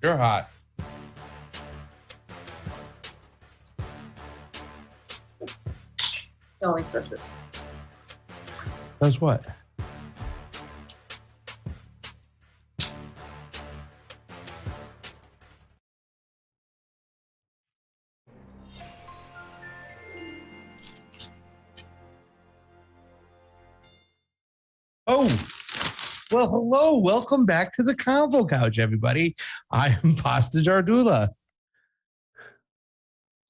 You're hot. He always does this. Does what? Oh, well, hello. Welcome back to the Convo Couch, everybody. I am Pasta Jardula.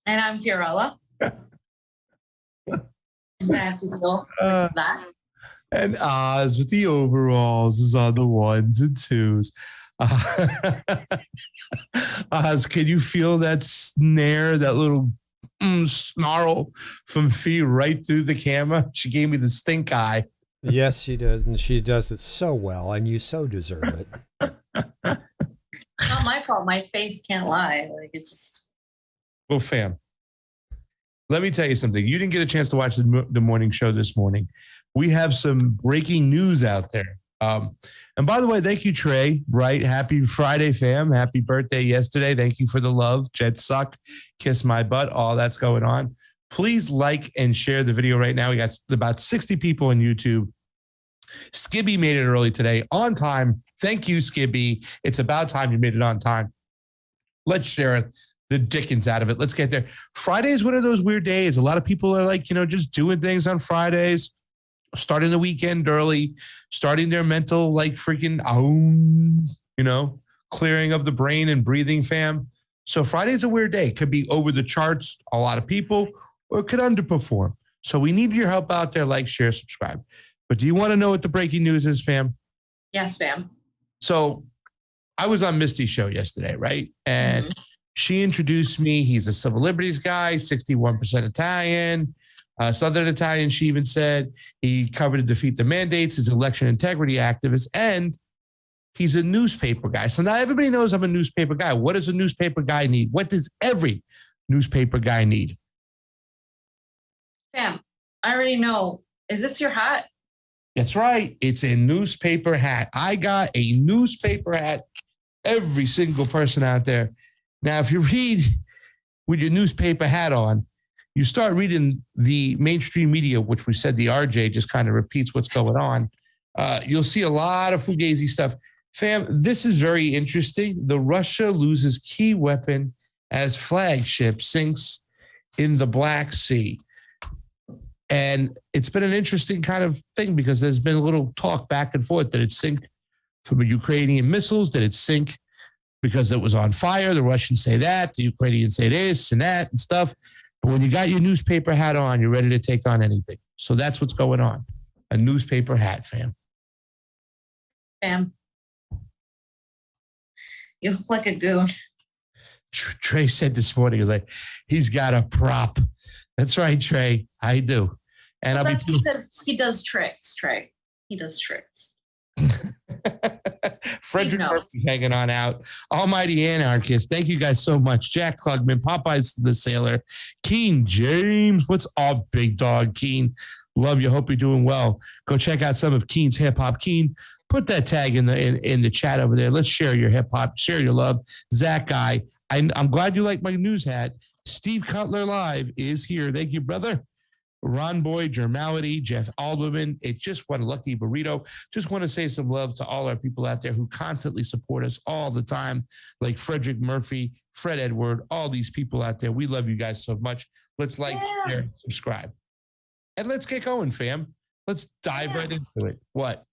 And I'm Fiorella. I have to deal with that. And Oz with the overalls is on the ones and twos. Oz, can you feel that snare, that little snarl from Fee right through the camera? She gave me the stink eye. Yes, she does. And she does it so well, and you so deserve it. Not my fault. My face can't lie. Like, it's just. Well, fam, let me tell you something. You didn't get a chance to watch the morning show this morning. We have some breaking news out there. And by the way, thank you, Trey. Right. Happy Friday, fam. Happy birthday yesterday. Thank you for the love. Jet suck. Kiss my butt. All that's going on. Please like and share the video right now. We got about 60 people on YouTube. Skibby made it early today on time. Thank you, Skibby. It's about time you made it on time. Let's share it. The dickens out of it. Let's get there. Friday is one of those weird days. A lot of people are like, just doing things on Fridays, starting the weekend early, starting their mental, like freaking, clearing of the brain and breathing, fam. So Friday's a weird day. Could be over the charts, a lot of people, or it could underperform. So we need your help out there. Like, share, subscribe. But do you want to know what the breaking news is, fam? Yes, fam. So I was on Misty's show yesterday, right? And she introduced me. He's a civil liberties guy, 61% Italian, Southern Italian, she even said. He covered to defeat the mandates, he's an election integrity activist, and he's a newspaper guy. So now everybody knows I'm a newspaper guy. What does a newspaper guy need? What does every newspaper guy need? Fam, I already know. Is this your hat? That's right. It's a newspaper hat. I got a newspaper hat. Every single person out there. Now, if you read with your newspaper hat on, you start reading the mainstream media, which we said the RJ just kind of repeats what's going on. You'll see a lot of fugazi stuff. Fam, this is very interesting. The Russia loses key weapon as flagship sinks in the Black Sea. And it's been an interesting kind of thing because there's been a little talk back and forth that it sank from Ukrainian missiles, that it sank because it was on fire. The Russians say that, the Ukrainians say this and that and stuff. But when you got your newspaper hat on, you're ready to take on anything. So that's what's going on. A newspaper hat, fam. Fam. You look like a goon. Trey said this morning, he was like, he's got a prop. That's right, Trey. I do. And well, that's because he does tricks, Trey. He does tricks. Frederick Murphy hanging on out. Almighty Anarchist. Thank you guys so much. Jack Klugman, Popeyes the Sailor, Keen James. What's up, big dog Keen? Love you. Hope you're doing well. Go check out some of Keen's hip hop. Keen, put that tag in the chat over there. Let's share your hip hop, share your love. Zach Guy, I'm glad you like my news hat. Steve Cutler Live is here. Thank you, brother. Ron Boyd, Germality, Jeff Alderman. It's just one lucky burrito. Just want to say some love to all our people out there who constantly support us all the time, like Frederick Murphy, Fred Edward, all these people out there. We love you guys so much. Let's share, subscribe. And let's get going, fam. Let's dive right into it. What?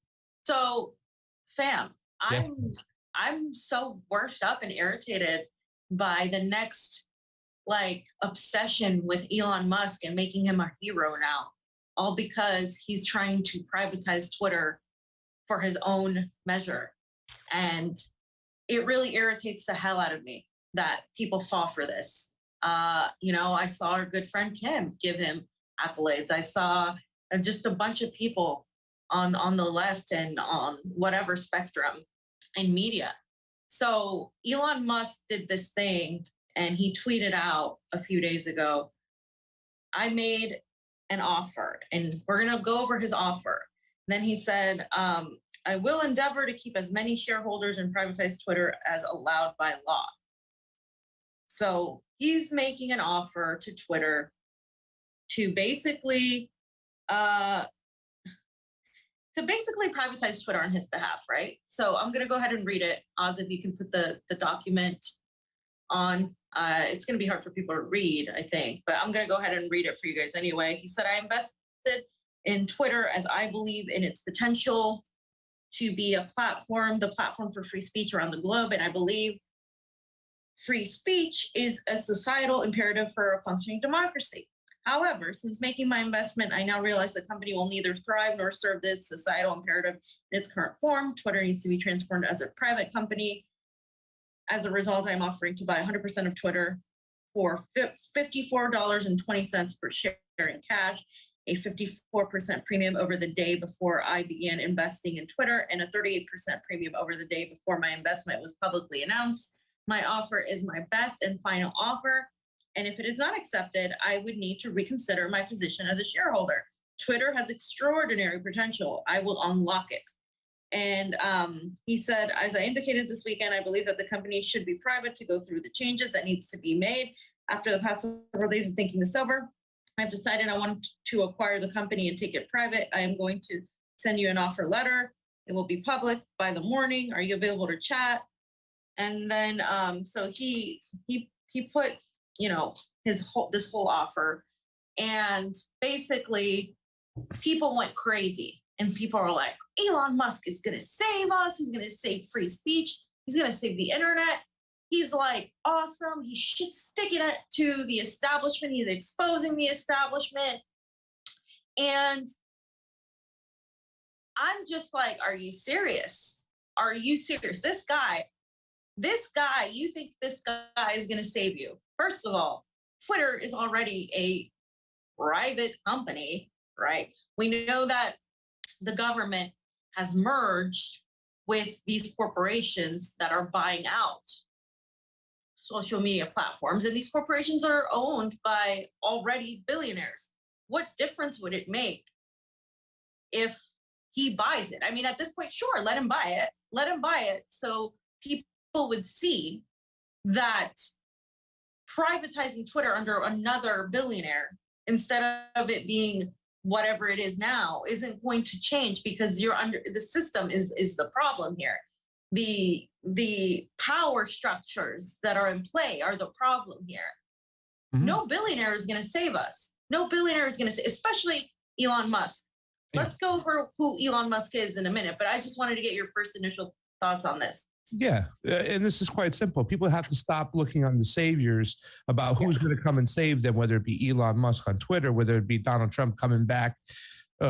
So, fam, I'm so worked up and irritated by the next obsession with Elon Musk and making him a hero now, all because he's trying to privatize Twitter for his own measure. And it really irritates the hell out of me that people fall for this. I saw our good friend Kim give him accolades. I saw just a bunch of people on the left and on whatever spectrum in media. So Elon Musk did this thing and he tweeted out a few days ago, I made an offer and we're going to go over his offer. Then he said, I I will endeavor to keep as many shareholders and privatize Twitter as allowed by law. So he's making an offer to Twitter to basically privatize Twitter on his behalf, right? So I'm going to go ahead and read it. Oz, if you can put the document on. It's going to be hard for people to read, I think, but I'm going to go ahead and read it for you guys anyway. He said, I invested in Twitter as I believe in its potential to be the platform for free speech around the globe. And I believe free speech is a societal imperative for a functioning democracy. However, since making my investment, I now realize the company will neither thrive nor serve this societal imperative in its current form. Twitter needs to be transformed as a private company. As a result, I'm offering to buy 100% of Twitter for $54.20 per share in cash, a 54% premium over the day before I began investing in Twitter, and a 38% premium over the day before my investment was publicly announced. My offer is my best and final offer. And if it is not accepted, I would need to reconsider my position as a shareholder. Twitter has extraordinary potential. I will unlock it. And he said, as I indicated this weekend, I believe that the company should be private to go through the changes that needs to be made. After the past several days of thinking this over, I've decided I want to acquire the company and take it private. I am going to send you an offer letter. It will be public by the morning. Are you available to chat? And then so he put, you know, this whole offer, and basically people went crazy. And people are like, Elon Musk is going to save us. He's going to save free speech. He's going to save the internet. He's like, awesome. He should stick it to the establishment. He's exposing the establishment. And I'm just like, are you serious? Are you serious? This guy, you think this guy is going to save you? First of all, Twitter is already a private company, right? We know that the government has merged with these corporations that are buying out social media platforms, and these corporations are owned by already billionaires. What difference would it make if he buys it? I mean, at this point, sure, let him buy it so people would see that privatizing Twitter under another billionaire instead of it being whatever it is now isn't going to change, because you're under the system is the problem here. The power structures that are in play are the problem here. Mm-hmm. No billionaire is going to save us. No billionaire is going to save, especially Elon Musk. Yeah. Let's go over who Elon Musk is in a minute, but I just wanted to get your first initial thoughts on this. Yeah, and this is quite simple. People have to stop looking on the saviors about who's going to come and save them, whether it be Elon Musk on Twitter, whether it be Donald Trump coming back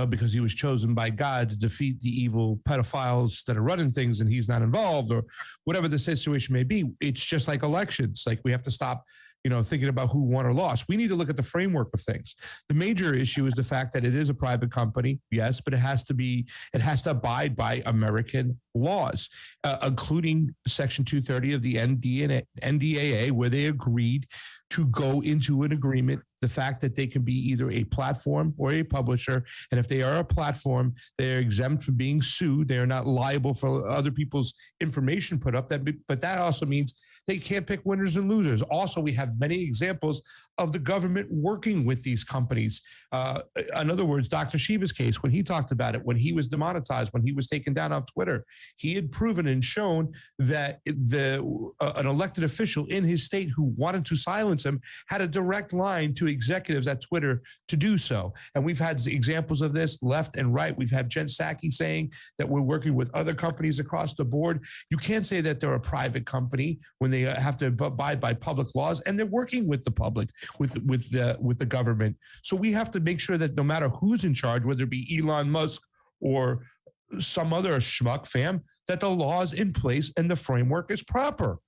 because he was chosen by God to defeat the evil pedophiles that are running things and he's not involved, or whatever the situation may be. It's just like elections. Like, we have to stop thinking about who won or lost. We need to look at the framework of things. The major issue is the fact that it is a private company, yes, but it has to abide by American laws, including Section 230 of the NDAA, where they agreed to go into an agreement, the fact that they can be either a platform or a publisher. And if they are a platform, they are exempt from being sued. They are not liable for other people's information put up. But that also means they can't pick winners and losers. Also, we have many examples of the government working with these companies. In other words, Dr. Shiva's case, when he talked about it, when he was demonetized, when he was taken down off Twitter, he had proven and shown that an elected official in his state who wanted to silence him had a direct line to executives at Twitter to do so. And we've had examples of this left and right. We've had Jen Psaki saying that we're working with other companies across the board. You can't say that they're a private company when they have to abide by public laws, and they're working with the public, with the government. So we have to make sure that no matter who's in charge, whether it be Elon Musk or some other schmuck, fam, that the law is in place and the framework is proper.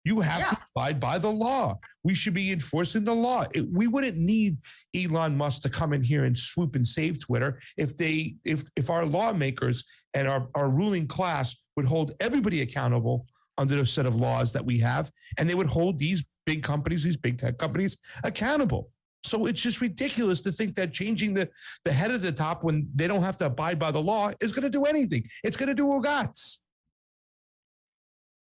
You have to abide by the law. We should be enforcing the law. We wouldn't need Elon Musk to come in here and swoop and save Twitter if our lawmakers and our ruling class would hold everybody accountable under the set of laws that we have, and they would hold these big companies, these big tech companies accountable. So it's just ridiculous to think that changing the head of the top when they don't have to abide by the law is going to do anything. It's going to do ugats.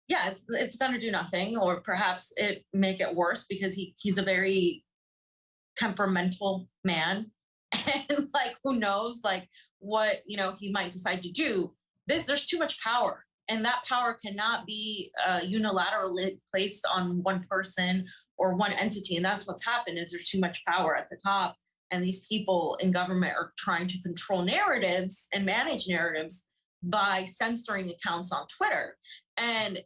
Yeah, it's going to do nothing, or perhaps it make it worse because he's a very temperamental man, and like who knows, like what he might decide to do. There's too much power, and that power cannot be unilaterally placed on one person or one entity. And that's what's happened, is there's too much power at the top, and these people in government are trying to control narratives and manage narratives by censoring accounts on Twitter. And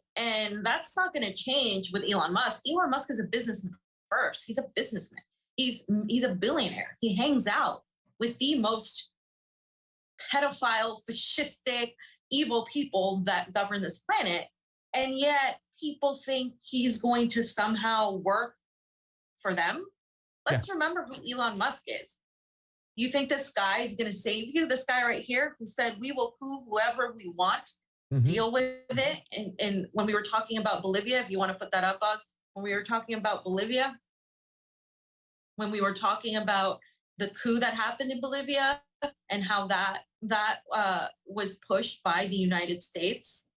that's not going to change with Elon Musk. Elon Musk is a businessman first. He's a businessman. He's a billionaire. He hangs out with the most pedophile, fascistic, evil people that govern this planet. And yet people think he's going to somehow work for them. Let's remember who Elon Musk is. You think this guy is going to save you? This guy right here who said, we will coup whoever we want, deal with it. And when we were talking about Bolivia, if you want to put that up, Oz, when we were talking about Bolivia, when we were talking about the coup that happened in Bolivia and how that was pushed by the United States.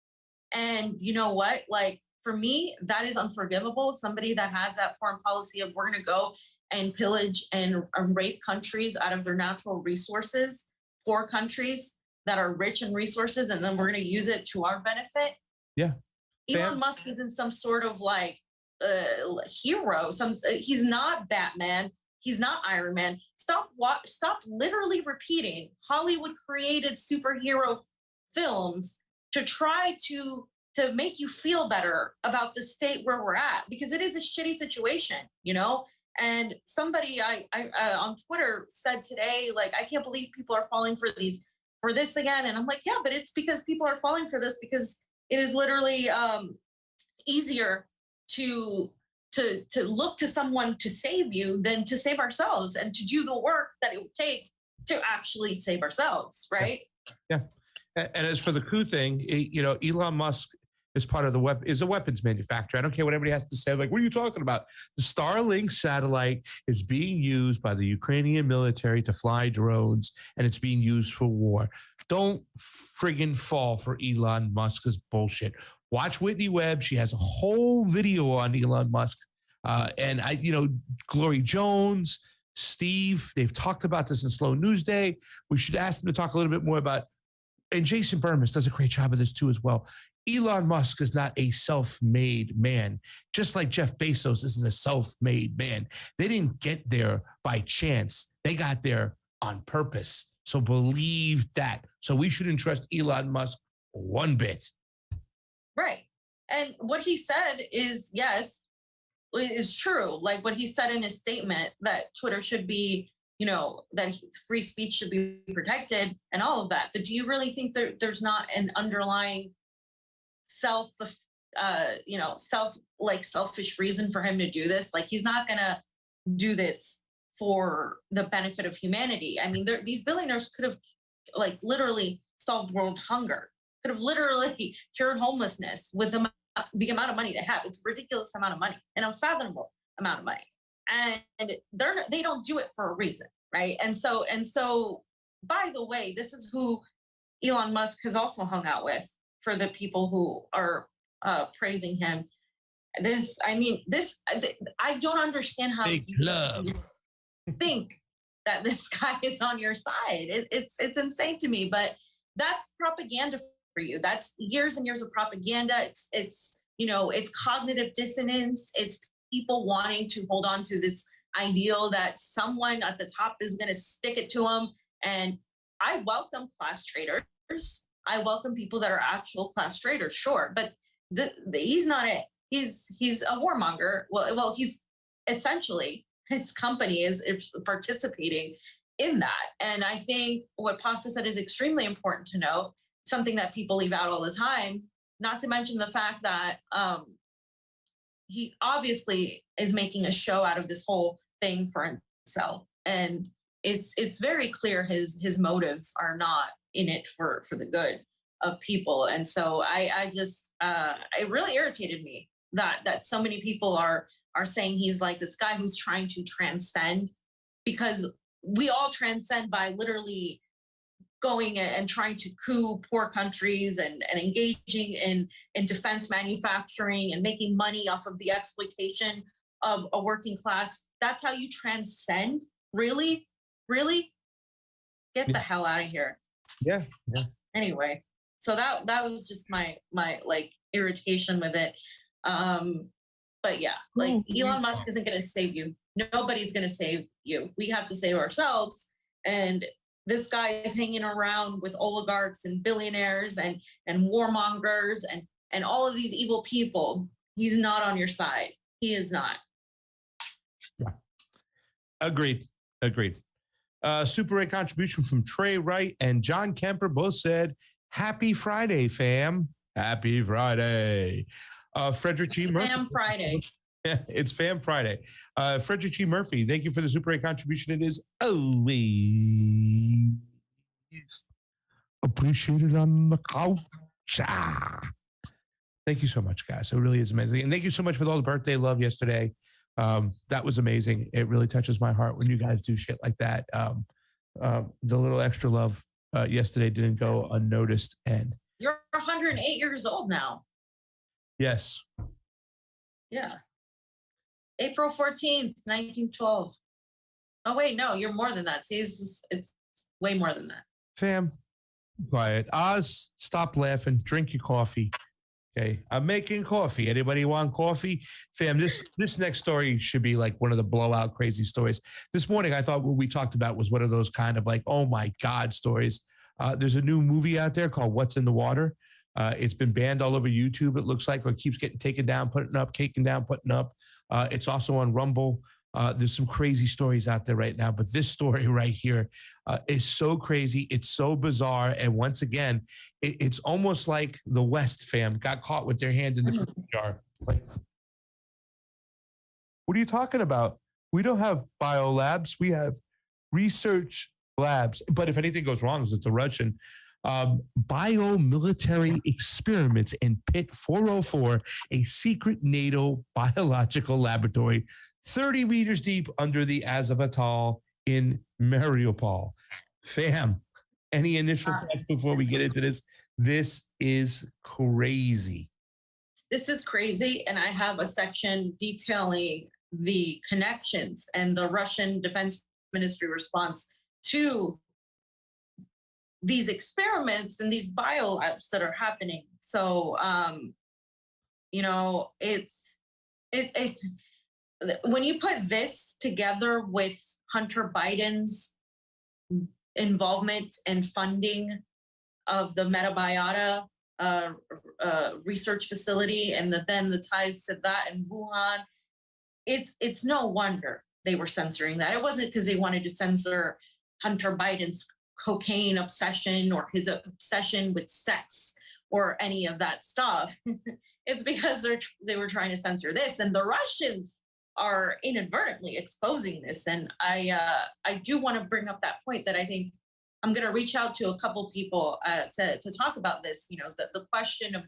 And you know what? Like, for me, that is unforgivable. Somebody that has that foreign policy of we're going to go and pillage and rape countries out of their natural resources, poor countries that are rich in resources, and then we're going to use it to our benefit. Yeah. Elon Musk isn't some sort of like hero. He's not Batman. He's not Iron Man. Stop literally repeating Hollywood created superhero films to try to make you feel better about the state where we're at, because it is a shitty situation, And somebody I on Twitter said today, like, I can't believe people are falling for this again. And I'm like, yeah, but it's because people are falling for this because it is literally easier to look to someone to save you than to save ourselves and to do the work that it would take to actually save ourselves, right? Yeah. And as for the coup thing, Elon Musk is part of is a weapons manufacturer. I don't care what everybody has to say. Like, what are you talking about? The Starlink satellite is being used by the Ukrainian military to fly drones, and it's being used for war. Don't friggin' fall for Elon Musk's bullshit. Watch Whitney Webb. She has a whole video on Elon Musk. And Glory Jones, Steve, they've talked about this in Slow News Day. We should ask them to talk a little bit more about, and Jason Burmis does a great job of this too as well. Elon Musk is not a self-made man, just like Jeff Bezos isn't a self-made man. They didn't get there by chance. They got there on purpose. So believe that. So we shouldn't trust Elon Musk one bit. Right. And what he said is, yes, is true. Like what he said in his statement that Twitter should be, that free speech should be protected and all of that. But do you really think there's not an underlying selfish reason for him to do this? Like, he's not going to do this for the benefit of humanity. I mean, these billionaires could have literally solved world hunger, could have literally cured homelessness with the amount of money they have. It's a ridiculous amount of money, an unfathomable amount of money. And they don't do it for a reason, right? And so, by the way, this is who Elon Musk has also hung out with, for the people who are praising him. I don't understand how Big love. Think that this guy is on your side. It's insane to me, but that's propaganda for you. That's years and years of propaganda. It's cognitive dissonance. It's people wanting to hold on to this ideal that someone at the top is going to stick it to them. And I welcome class traders. I welcome people that are actual class traders, sure, but he's not it. He's a warmonger. Well, he's essentially, his company is participating in that. And I think what Pasta said is extremely important to know, something that people leave out all the time, not to mention the fact that he obviously is making a show out of this whole thing for himself. And it's very clear his motives are not in it for the good of people. And so it really irritated me that so many people are saying he's like this guy who's trying to transcend because we all transcend by literally going and trying to coup poor countries and engaging in defense manufacturing and making money off of the exploitation of a working class. That's how you transcend? Really? Really? Get the hell out of here. Yeah. Anyway, so that was just my like irritation with it. But yeah, like Elon Musk isn't going to save you. Nobody's going to save you. We have to save ourselves. And this guy is hanging around with oligarchs and billionaires and warmongers and all of these evil people. He's not on your side. He is not. Yeah. Agreed. Super Ray contribution from Trey Wright and John Kemper both said, "Happy Friday, fam. Happy Friday." Frederick G. Murphy. Fam Friday. It's Fam Friday. Frederick G. Murphy, thank you for the Super Ray contribution. It is always appreciated on the couch. Thank you so much, guys. It really is amazing. And thank you so much for all the birthday love yesterday. That was amazing. It really touches my heart when you guys do shit like that. The little extra love yesterday didn't go unnoticed. And you're 108 years old now. Yes. Yeah. April 14th, 1912. Oh, wait, no, you're more than that. See, it's way more than that. Fam, quiet. Oz, stop laughing. Drink your coffee. Okay, I'm making coffee. Anybody want coffee? Fam, this next story should be like one of the blowout crazy stories. This morning, I thought what we talked about was one of those kind of like, oh my God stories. There's a new movie out there called What's in the Water. It's been banned all over YouTube, it looks like, or it keeps getting taken down, putting up, taken down, putting up. It's also on Rumble. There's some crazy stories out there right now, but this story right here is so crazy. It's so bizarre. And once again, it's almost like the West fam got caught with their hand in the cookie jar. Like, what are you talking about? We don't have biolabs. We have research labs. But if anything goes wrong, it's the Russian. BioMilitary experiments in Pit 404, a secret NATO biological laboratory 30 meters deep under the Azov Atoll in Mariupol. Fam, any initial thoughts before we get into this? This is crazy. This is crazy. And I have a section detailing the connections and the Russian Defense Ministry response to these experiments and these biolabs that are happening. So, when you put this together with Hunter Biden's involvement and funding of the Metabiota research facility, and then the ties to that in Wuhan, it's no wonder they were censoring that. It wasn't because they wanted to censor Hunter Biden's cocaine obsession or his obsession with sex or any of that stuff. It's because they were trying to censor this, and the Russians are inadvertently exposing this. And I do want to bring up that point that I think I'm going to reach out to a couple people to talk about this. You know, the question of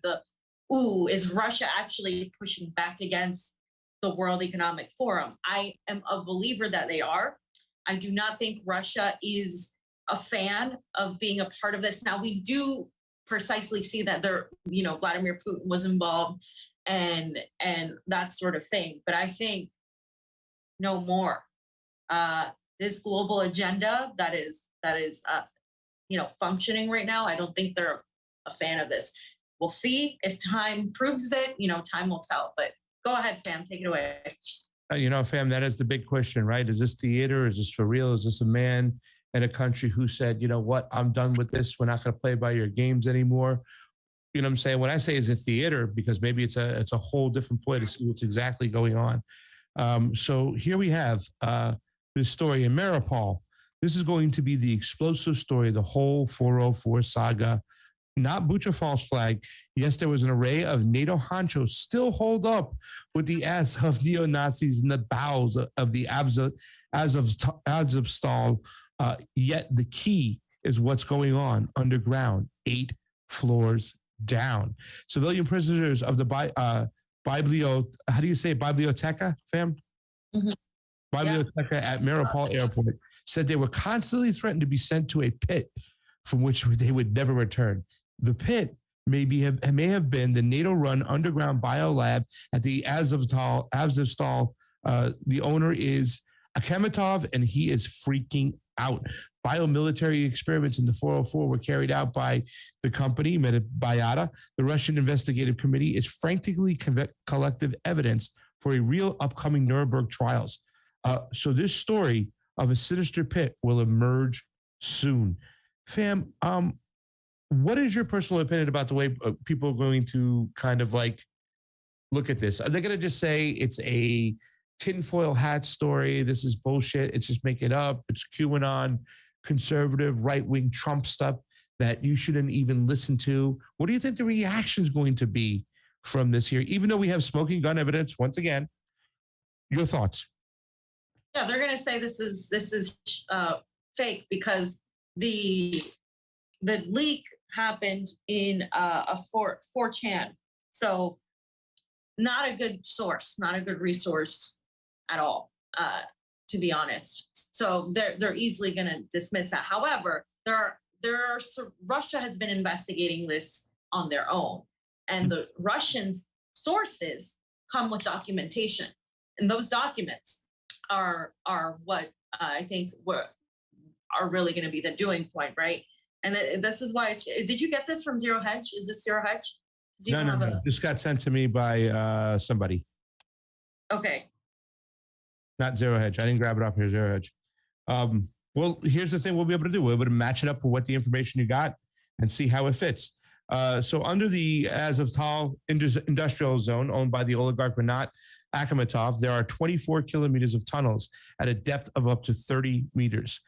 is Russia actually pushing back against the World Economic Forum? I am a believer that they are. I do not think Russia is a fan of being a part of this. Now, we do precisely see that Vladimir Putin was involved and that sort of thing. But I think no more. This global agenda that is functioning right now, I don't think they're a fan of this. We'll see if time proves it. Time will tell. But go ahead, Fam, take it away. Fam, that is the big question, right? Is this theater? Is this for real? Is this a man in a country who said, you know what, I'm done with this. We're not going to play by your games anymore. You know what I'm saying? When I say is it theater, because maybe it's a whole different play to see what's exactly going on. So here we have this story in Mariupol. This is going to be the explosive story of the whole 404 saga, not Bucha false flag. Yes, there was an array of NATO honchos still holed up with the Azov neo-Nazis in the bowels of the Azovstal. Yet the key is what's going on underground, 8 floors down. Civilian prisoners of the Biblioteca, fam? Mm-hmm. Biolab at Mariupol Airport said they were constantly threatened to be sent to a pit from which they would never return. The pit may have been the NATO-run underground biolab at the Azovstal. The owner is Akhmetov, and he is freaking out. Biomilitary experiments in the 404 were carried out by the company Metabiota. The Russian Investigative Committee is frantically collective evidence for a real upcoming Nuremberg trials. So this story of a sinister pit will emerge soon. Fam, what is your personal opinion about the way people are going to kind of like look at this? Are they going to just say it's a tinfoil hat story? This is bullshit. It's just make it up. It's QAnon, conservative, right-wing Trump stuff that you shouldn't even listen to. What do you think the reaction is going to be from this here? Even though we have smoking gun evidence, once again, your thoughts? Yeah, they're going to say this is fake because the leak happened in a 4chan. So not a good source, not a good resource at all, to be honest. So they're easily going to dismiss that. However, Russia has been investigating this on their own, and the Russian sources come with documentation, and those documents are what I think are really going to be the doing point, right? And this is why did you get this from Zero Hedge? Is this Zero Hedge? No. This got sent to me by somebody. Okay. Not Zero Hedge. I didn't grab it off here, Zero Hedge. Well, here's the thing we'll be able to do. We'll be able to match it up with what the information you got and see how it fits. So under the Azovstal industrial zone owned by the oligarch Renat Akhmetov, there are 24 kilometers of tunnels at a depth of up to 30 meters.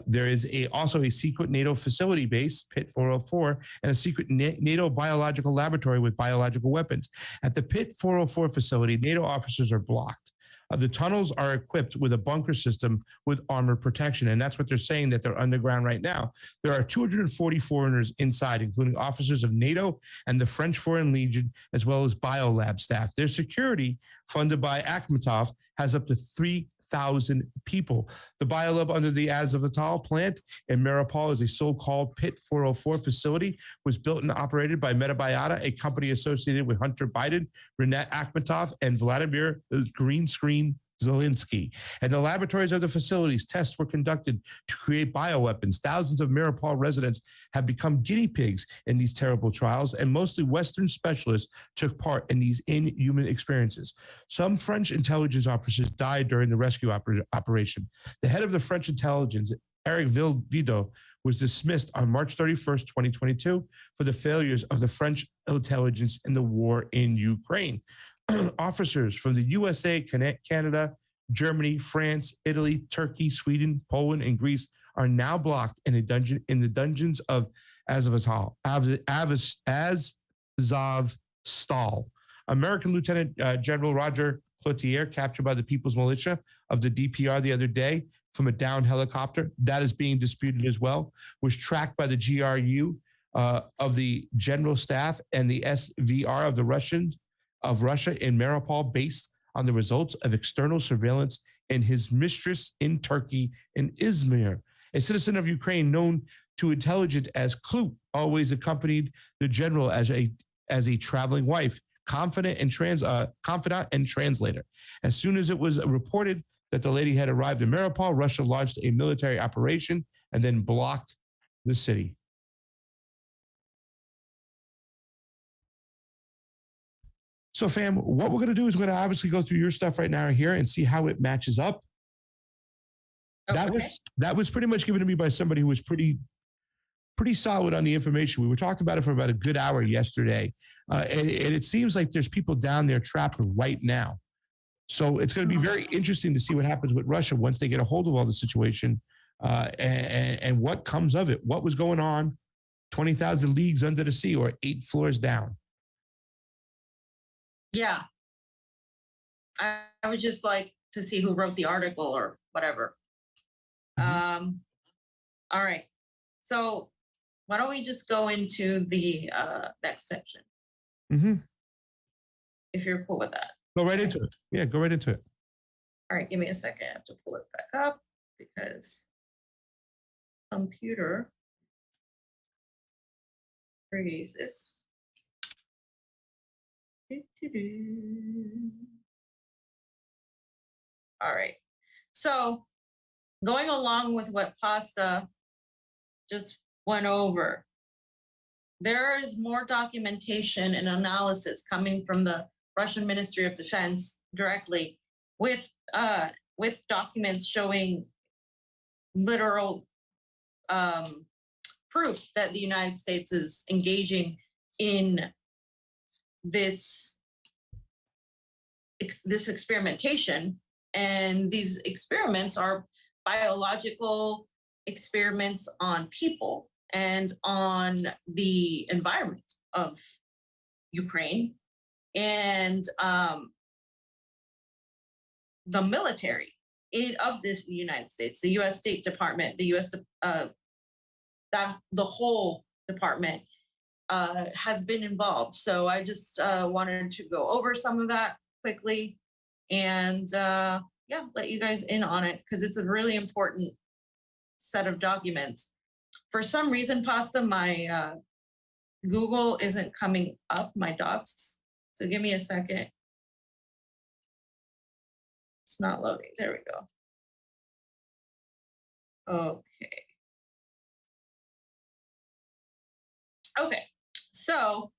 There is also a secret NATO facility base, Pit 404, and a secret NATO biological laboratory with biological weapons. At the Pit 404 facility, NATO officers are blocked. The tunnels are equipped with a bunker system with armor protection, and that's what they're saying, that they're underground right now. There are 240 foreigners inside, including officers of NATO and the French Foreign Legion, as well as Biolab staff. Their security, funded by Akhmetov, has up to 3,000 people. The Biolab under the Azovstal plant in Mariupol is a so-called Pit 404 facility, was built and operated by Metabiota, a company associated with Hunter Biden, Renat Akhmetov, and Vladimir Green Screen Zelensky. And the laboratories of the facilities, tests were conducted to create bioweapons. Thousands of Mariupol residents have become guinea pigs in these terrible trials, and mostly Western specialists took part in these inhuman experiences. Some French intelligence officers died during the rescue operation. The head of the French intelligence, Eric Villedieu, was dismissed on March 31st, 2022, for the failures of the French intelligence in the war in Ukraine. Officers from the USA, Canada, Germany, France, Italy, Turkey, Sweden, Poland, and Greece are now blocked in the dungeons of Azovstal. American Lieutenant General Roger Cloutier, captured by the People's Militia of the DPR the other day from a downed helicopter, that is being disputed as well, was tracked by the GRU of the General Staff and the SVR of Russia in Mariupol, based on the results of external surveillance in his mistress in Turkey in Izmir. A citizen of Ukraine known to intelligence as Klut always accompanied the general as a traveling wife, confidant and translator. As soon as it was reported that the lady had arrived in Mariupol, Russia launched a military operation and then blocked the city. So, fam, what we're going to do is we're going to obviously go through your stuff right now here and see how it matches up. Okay. That was pretty much given to me by somebody who was pretty solid on the information. We were talking about it for about a good hour yesterday, and it seems like there's people down there trapped right now. So it's going to be very interesting to see what happens with Russia once they get a hold of all the situation and what comes of it. What was going on 20,000 leagues under the sea or 8 floors down? Yeah. I would just like to see who wrote the article or whatever. Mm-hmm. All right. So why don't we just go into the next section? Mm-hmm. If you're cool with that. Go right into it. Yeah, go right into it. All right, give me a second. I have to pull it back up because computer freezes. All right. So going along with what Pasta just went over, there is more documentation and analysis coming from the Russian Ministry of Defense directly with documents showing literal proof that the United States is engaging in this experimentation. And these experiments are biological experiments on people and on the environment of Ukraine. And the military of this United States, the U.S. State Department, the U.S. The whole department has been involved. So I just wanted to go over some of that quickly and let you guys in on it because it's a really important set of documents. For some reason, Pasta, my Google isn't coming up, my docs. So give me a second. It's not loading. There we go. Okay, so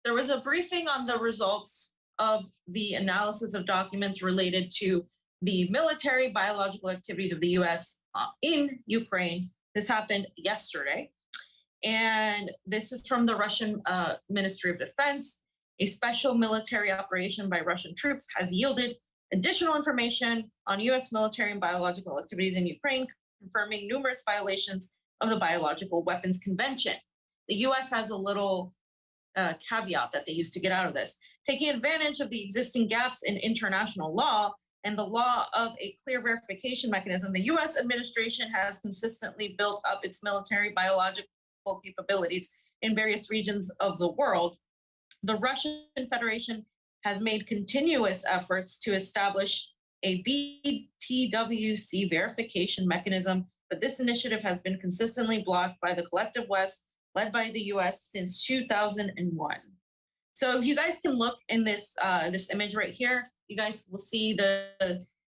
there was a briefing on the results of the analysis of documents related to the military biological activities of the US in Ukraine. This happened yesterday. And this is from the Russian Ministry of Defense. A special military operation by Russian troops has yielded additional information on US military and biological activities in Ukraine, confirming numerous violations of the Biological Weapons Convention. The US has a little caveat that they used to get out of this. Taking advantage of the existing gaps in international law and the law of a clear verification mechanism, the US administration has consistently built up its military biological capabilities in various regions of the world. The Russian Federation has made continuous efforts to establish a BTWC verification mechanism, but this initiative has been consistently blocked by the collective West, led by the US since 2001. So if you guys can look in this image right here, you guys will see the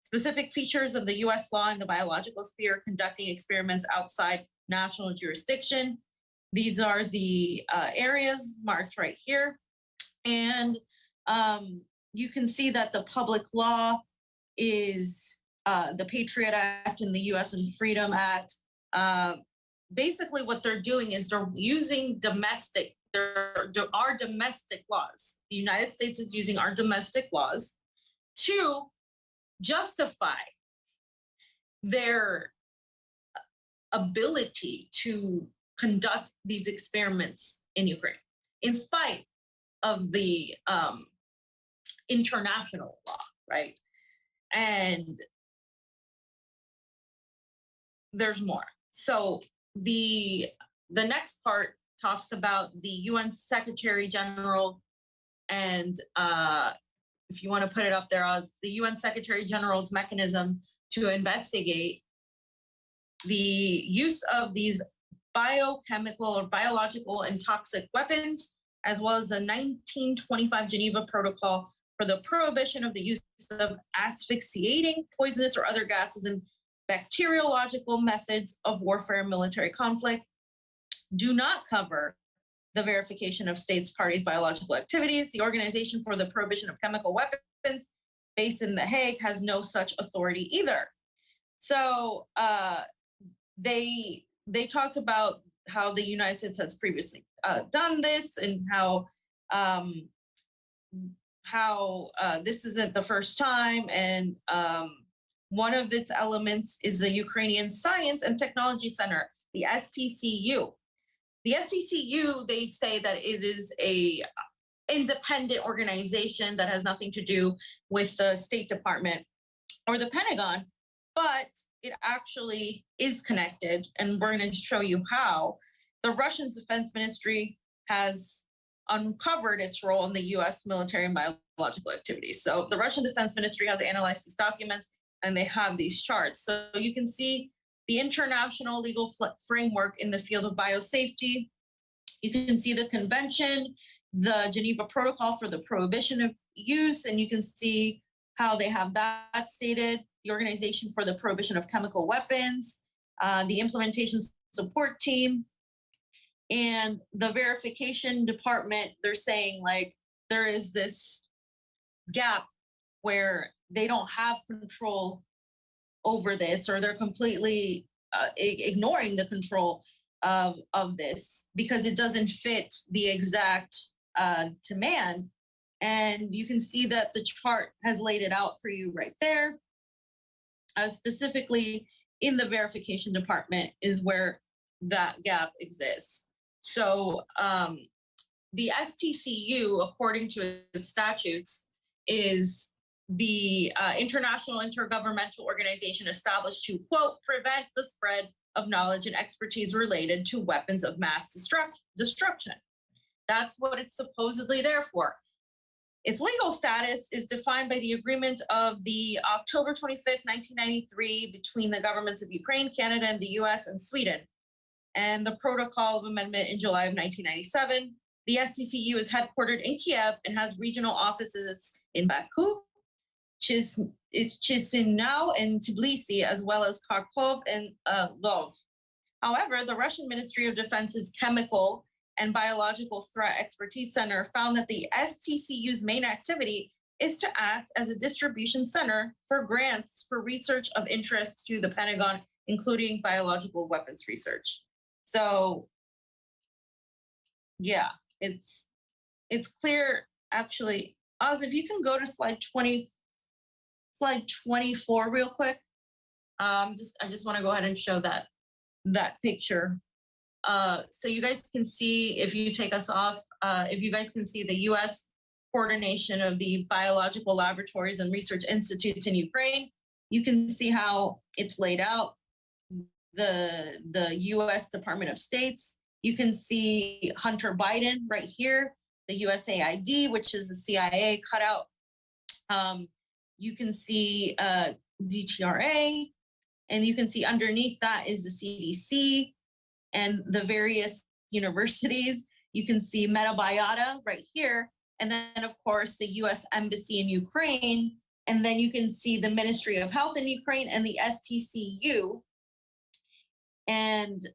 specific features of the US law in the biological sphere conducting experiments outside national jurisdiction. These are the areas marked right here. And you can see that the public law is the Patriot Act and the US and Freedom Act. Basically what they're doing is they're using our domestic laws. The United States is using our domestic laws to justify their ability to conduct these experiments in Ukraine, in spite of the international law, right? And there's more. So the next part talks about the UN Secretary General, and if you want to put it up there, as the UN Secretary General's mechanism to investigate the use of these biochemical or biological and toxic weapons, as well as the 1925 Geneva Protocol for the prohibition of the use of asphyxiating, poisonous, or other gases and bacteriological methods of warfare and military conflict, do not cover the verification of states parties' biological activities. The Organization for the Prohibition of Chemical Weapons, based in The Hague, has no such authority either. So they talked about how the United States has previously done this, and how this isn't the first time. And one of its elements is the Ukrainian Science and Technology Center, the STCU. The STCU, they say that it is a independent organization that has nothing to do with the State Department or the Pentagon, but it actually is connected, and we're going to show you how. The Russian Defense Ministry has uncovered its role in the U.S. military and biological activities. So the Russian Defense Ministry has analyzed these documents and they have these charts. So you can see the international legal framework in the field of biosafety. You can see the convention, the Geneva Protocol for the prohibition of use, and you can see how they have that stated, the Organization for the Prohibition of Chemical Weapons, the implementation support team, and the verification department. They're saying like there is this gap where they don't have control over this, or they're completely ignoring the control of this because it doesn't fit the exact demand. And you can see that the chart has laid it out for you right there. Specifically in the verification department is where that gap exists. So the STCU, according to its statutes, is the international intergovernmental organization established to, quote, prevent the spread of knowledge and expertise related to weapons of mass destruction. That's what it's supposedly there for. Its legal status is defined by the agreement of the October 25th, 1993, between the governments of Ukraine, Canada, and the US and Sweden, and the Protocol of Amendment in July of 1997. The STCU is headquartered in Kiev and has regional offices in Baku, Chisinau, and Tbilisi, as well as Kharkov and Lvov. However, the Russian Ministry of Defense's Chemical and Biological Threat Expertise Center found that the STCU's main activity is to act as a distribution center for grants for research of interest to the Pentagon, including biological weapons research. So, yeah, it's clear. Actually, Oz, if you can go to slide 24 real quick. I just want to go ahead and show that picture. So you guys can see, if you take us off, if you guys can see the U.S. coordination of the biological laboratories and research institutes in Ukraine, you can see how it's laid out. The U.S. Department of States, you can see Hunter Biden right here, the USAID, which is the CIA cutout. You can see DTRA, and you can see underneath that is the CDC and the various universities. You can see Metabiota right here. And then, of course, the US Embassy in Ukraine. And then you can see the Ministry of Health in Ukraine and the STCU. And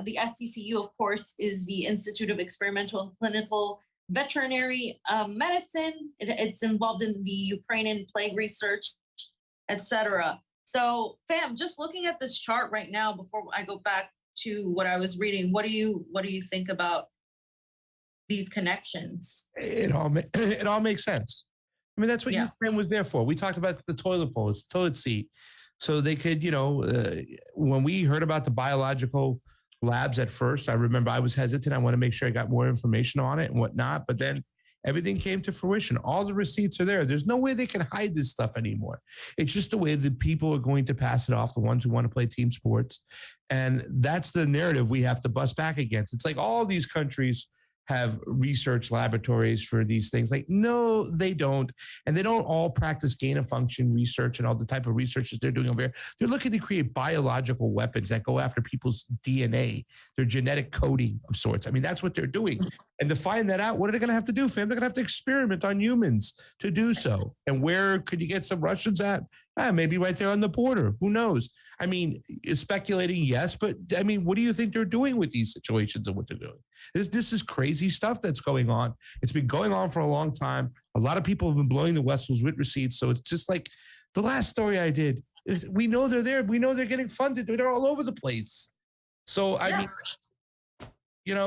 the STCU, of course, is the Institute of Experimental and Clinical Veterinary Medicine. It's involved in the Ukrainian plague research, etc. So, fam, just looking at this chart right now, before I go back to what I was reading, what do you think about these connections? It all makes sense. I mean, that's what Ukraine was there for. We talked about the toilet bowl, it's toilet seat, so they could, when we heard about the biological labs at first, I remember I was hesitant. I want to make sure I got more information on it and whatnot, but then everything came to fruition. All the receipts are there. There's no way they can hide this stuff anymore. It's just the way that people are going to pass it off, the ones who want to play team sports. And that's the narrative we have to bust back against. It's like all these countries have research laboratories for these things. Like, no, they don't. And they don't all practice gain of function research and all the type of research they're doing over here. They're looking to create biological weapons that go after people's DNA, their genetic coding of sorts. I mean, that's what they're doing. And to find that out, what are they going to have to do, fam? They're going to have to experiment on humans to do so. And where could you get some Russians at? Maybe right there on the border. Who knows? I mean, speculating, yes, but I mean, what do you think they're doing with these situations and what they're doing? This is crazy stuff that's going on. It's been going on for a long time. A lot of people have been blowing the whistles with receipts. So it's just like the last story I did. We know they're there. We know they're getting funded. They're all over the place. So, I mean,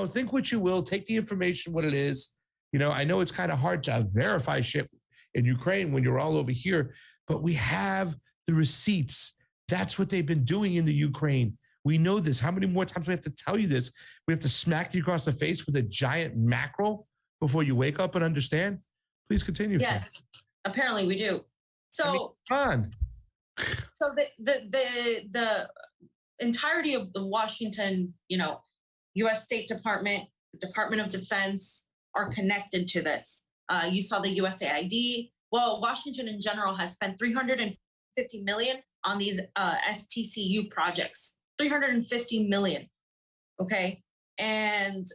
think what you will. Take the information, what it is. I know it's kind of hard to verify shit in Ukraine when you're all over here, but we have the receipts. That's what they've been doing in the Ukraine. We know this. How many more times do we have to tell you this? We have to smack you across the face with a giant mackerel before you wake up and understand? Please continue. Yes, apparently we do. So, on. So the entirety of the Washington, U.S. State Department, the Department of Defense are connected to this. You saw the USAID. Well, Washington in general has spent $350 million on these STCU projects, 350 million. Okay. And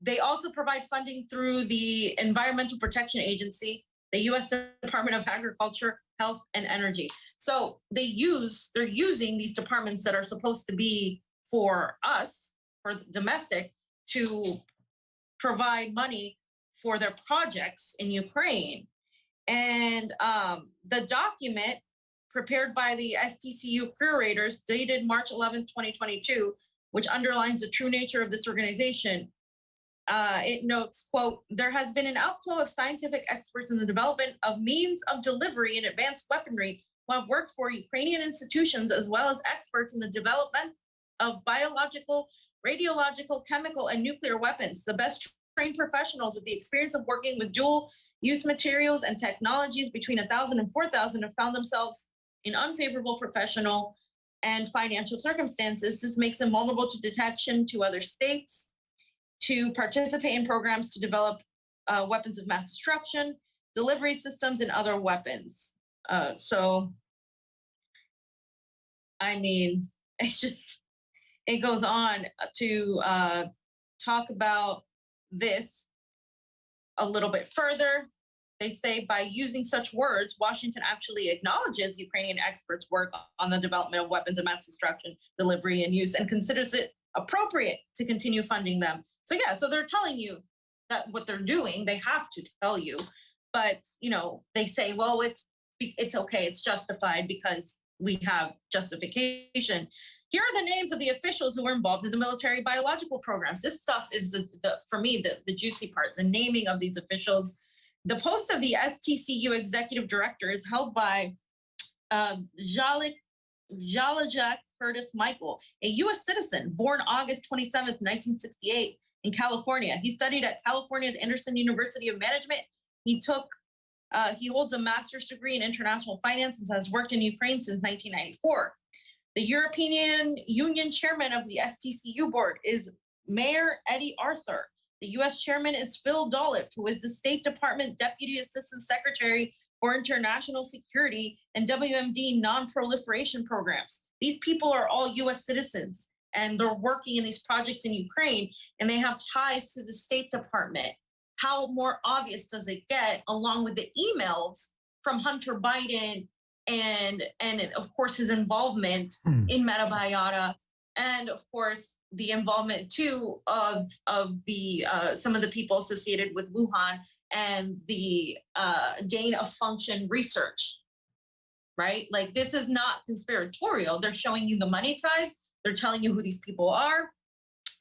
they also provide funding through the Environmental Protection Agency, the U.S. Department of Agriculture, Health, and Energy. So they're using these departments that are supposed to be for us, for domestic, to provide money for their projects in Ukraine. And the document prepared by the STCU curators dated March 11, 2022, which underlines the true nature of this organization. It notes, quote, there has been an outflow of scientific experts in the development of means of delivery and advanced weaponry who have worked for Ukrainian institutions, as well as experts in the development of biological, radiological, chemical, and nuclear weapons. The best trained professionals with the experience of working with dual use materials and technologies between 1,000 and 4,000 have found themselves in unfavorable professional and financial circumstances. This makes them vulnerable to detection to other states, to participate in programs to develop weapons of mass destruction, delivery systems, and other weapons. So, I mean, it's just, it goes on to talk about this a little bit further. They say by using such words, Washington actually acknowledges Ukrainian experts' work on the development of weapons of mass destruction, delivery, and use, and considers it appropriate to continue funding them. So yeah, so they're telling you that what they're doing, they have to tell you, but you know, they say, well, it's okay, it's justified because we have justification. Here are the names of the officials who were involved in the military biological programs. This stuff is for me, the juicy part, the naming of these officials. The post of the STCU executive director is held by Jalajak Curtis Michael, a U.S. citizen born August 27th, 1968 in California. He studied at California's Anderson University of Management. He holds a master's degree in international finance and has worked in Ukraine since 1994. The European Union chairman of the STCU board is Mayor Eddie Arthur. The U.S. chairman is Phil Dolliffe, who is the State Department Deputy Assistant Secretary for International Security and WMD Non-Proliferation Programs. These people are all U.S. citizens, and they're working in these projects in Ukraine, and they have ties to the State Department. How more obvious does it get, along with the emails from Hunter Biden and of course his involvement in Metabiota, and of course the involvement too of the some of the people associated with Wuhan and the gain of function research, right? Like, this is not conspiratorial. They're showing you the money ties. They're telling you who these people are.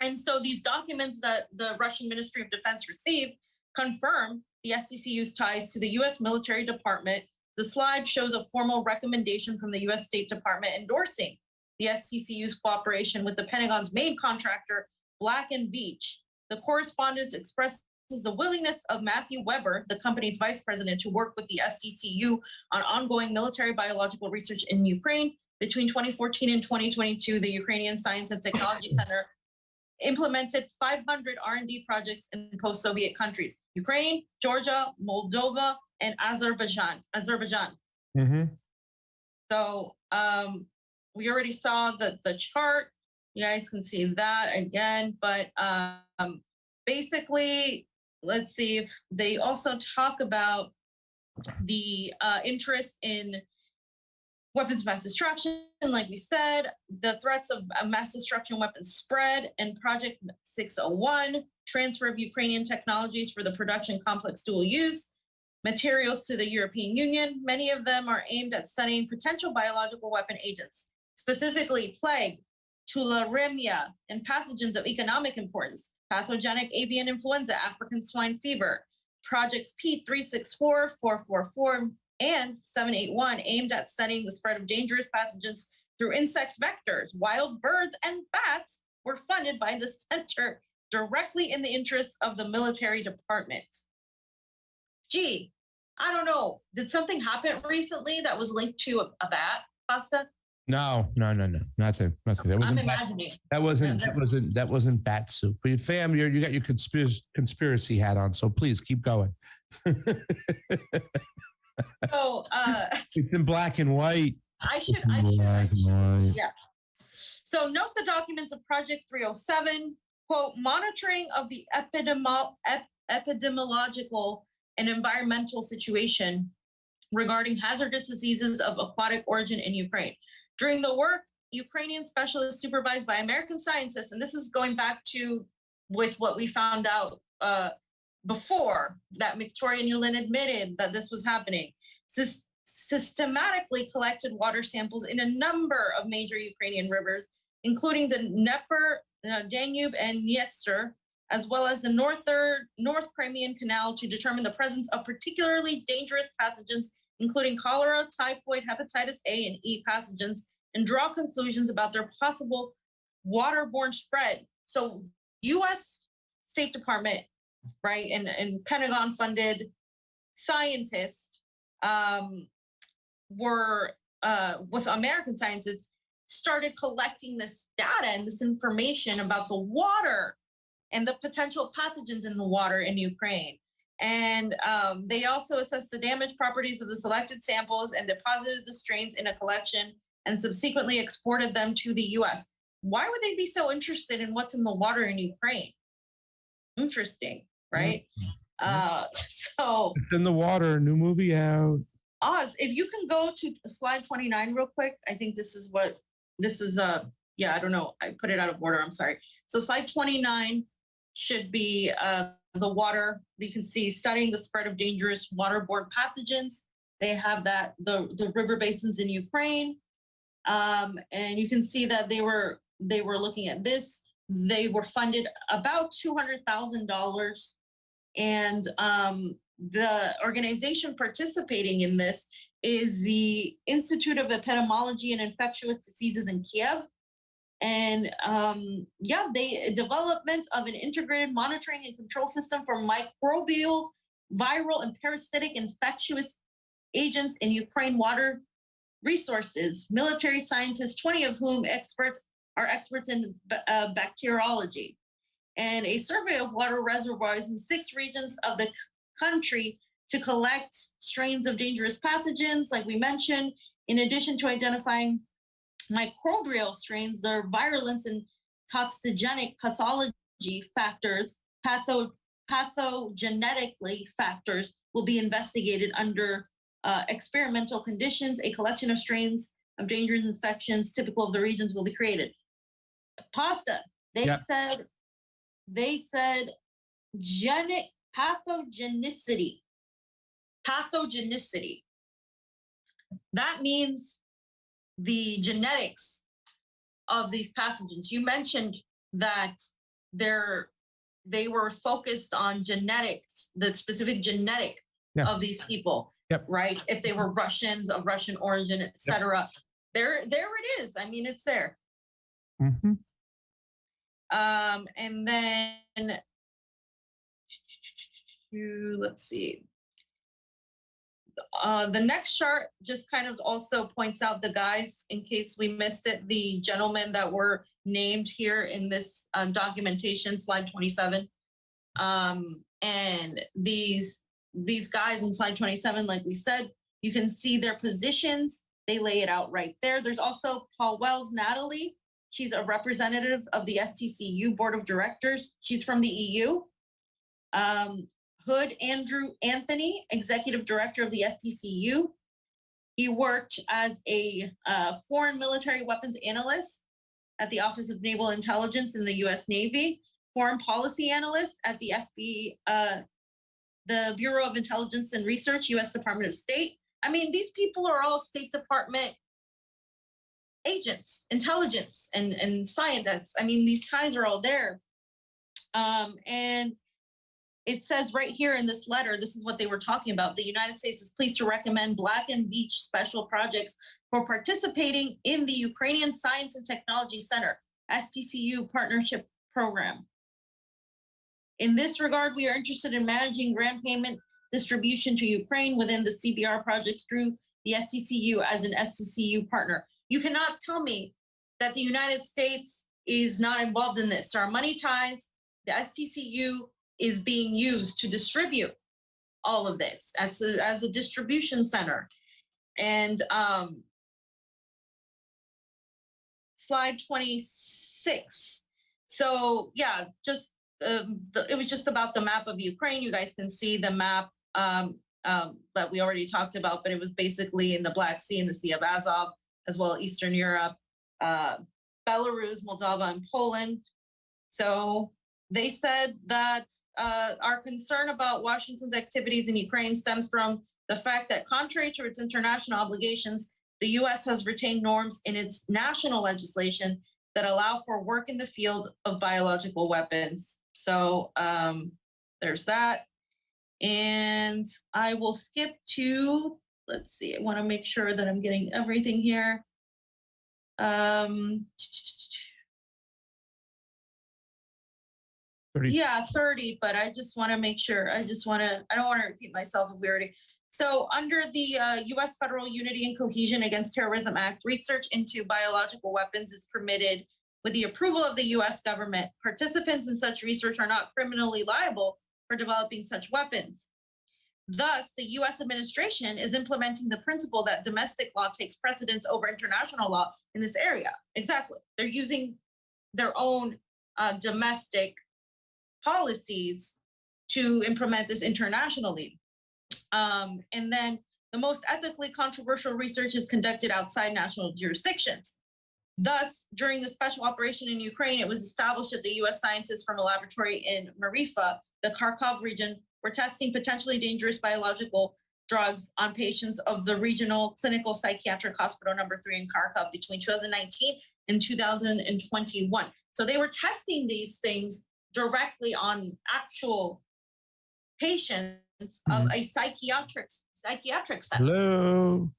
And so these documents that the Russian Ministry of Defense received confirm the STCU's ties to the U.S. military department. The slide shows a formal recommendation from the U.S. State Department endorsing the STCU's cooperation with the Pentagon's main contractor, Black & Veatch. The correspondence expresses the willingness of Matthew Weber, the company's vice president, to work with the STCU on ongoing military biological research in Ukraine. Between 2014 and 2022, the Ukrainian Science and Technology Center implemented 500 R&D projects in post-Soviet countries: Ukraine, Georgia, Moldova, and Azerbaijan. Mm-hmm. So we already saw the chart. You guys can see that again, but basically, let's see if they also talk about the interest in weapons of mass destruction. Like we said, the threats of mass destruction weapons spread, and Project 601, transfer of Ukrainian technologies for the production complex dual use materials to the European Union. Many of them are aimed at studying potential biological weapon agents, specifically plague, tularemia, and pathogens of economic importance, pathogenic avian influenza, African swine fever. Projects P364, 444, and 781 aimed at studying the spread of dangerous pathogens through insect vectors. Wild birds and bats were funded by the center directly in the interests of the military department. Gee, I don't know. Did something happen recently that was linked to a bat, Pasta? No, nothing. I'm imagining. That wasn't bat soup. But fam, you got your conspiracy hat on, so please keep going. So it's in black and white. I should. Yeah. So note the documents of Project 307, quote, monitoring of the epidemiological and environmental situation regarding hazardous diseases of aquatic origin in Ukraine. During the work, Ukrainian specialists supervised by American scientists, and this is going back to with what we found out before that Victoria Nuland admitted that this was happening, systematically collected water samples in a number of major Ukrainian rivers, including the Dnieper, Danube, and Dniester, as well as the North Crimean Canal, to determine the presence of particularly dangerous pathogens, including cholera, typhoid, hepatitis A and E pathogens, and draw conclusions about their possible waterborne spread. So U.S. State Department, right, and Pentagon-funded scientists were, with American scientists, started collecting this data and this information about the water and the potential pathogens in the water in Ukraine. And they also assessed the damage properties of the selected samples and deposited the strains in a collection and subsequently exported them to the US. Why would they be so interested in what's in the water in Ukraine? Interesting, right? So It's in the water, new movie out. Oz, if you can go to slide 29 real quick. I think this is what this is. Yeah, I don't know. I put it out of order. I'm sorry. So slide 29 should be the water. You can see studying the spread of dangerous waterborne pathogens. They have that the river basins in Ukraine, and you can see that they were looking at this. They were funded about $200,000, and the organization participating in this is the Institute of Epidemiology and Infectious Diseases in Kiev. And the development of an integrated monitoring and control system for microbial, viral, and parasitic infectious agents in Ukraine water resources. Military scientists, 20 of whom are experts in bacteriology. And a survey of water reservoirs in 6 regions of the country to collect strains of dangerous pathogens, like we mentioned, in addition to identifying microbial strains, their virulence and toxigenic pathology factors, pathogenetically factors will be investigated under experimental conditions. A collection of strains of dangerous infections typical of the regions will be created. Pasta, they said pathogenicity. Pathogenicity. That means the genetics of these pathogens. You mentioned that they were focused on genetics, the specific genetic of these people, right? If they were Russians of Russian origin, etc. There it is. I mean, it's there. Mm-hmm. And then let's see. The next chart just kind of also points out the guys, in case we missed it, the gentlemen that were named here in this documentation, slide 27. And these guys in slide 27, like we said, you can see their positions. They lay it out right there. There's also Paul Wells, Natalie. She's a representative of the STCU Board of Directors. She's from the EU. Hood Andrew Anthony, Executive Director of the STCU. He worked as a foreign military weapons analyst at the Office of Naval Intelligence in the U.S. Navy, foreign policy analyst at the the Bureau of Intelligence and Research, U.S. Department of State. I mean, these people are all State Department agents, intelligence, and scientists. I mean, these ties are all there. And it says right here in this letter, this is what they were talking about. The United States is pleased to recommend Black and Beach Special Projects for participating in the Ukrainian Science and Technology Center, STCU Partnership Program. In this regard, we are interested in managing grant payment distribution to Ukraine within the CBR projects through the STCU as an STCU partner. You cannot tell me that the United States is not involved in this. There are money ties. The STCU is being used to distribute all of this as a distribution center. And slide 26. So yeah, just it was just about the map of Ukraine. You guys can see the map that we already talked about, but it was basically in the Black Sea and the Sea of Azov, as well as Eastern Europe, Belarus, Moldova, and Poland. So they said that our concern about Washington's activities in Ukraine stems from the fact that, contrary to its international obligations, the U.S. has retained norms in its national legislation that allow for work in the field of biological weapons. So there's that. And I will skip to, let's see, I want to make sure that I'm getting everything here. Yeah, 30, but I just want to make sure. I don't want to repeat myself if we already. So under the U.S. Federal Unity and Cohesion Against Terrorism Act, research into biological weapons is permitted with the approval of the U.S. government. Participants in such research are not criminally liable for developing such weapons. Thus, the U.S. administration is implementing the principle that domestic law takes precedence over international law in this area. Exactly. They're using their own domestic policies to implement this internationally. And then the most ethically controversial research is conducted outside national jurisdictions. Thus, during the special operation in Ukraine, it was established that the U.S. scientists from a laboratory in Mariupol, the Kharkov region, were testing potentially dangerous biological drugs on patients of the Regional Clinical Psychiatric Hospital number 3 in Kharkov between 2019 and 2021. So they were testing these things directly on actual patients of a psychiatric center. Hello.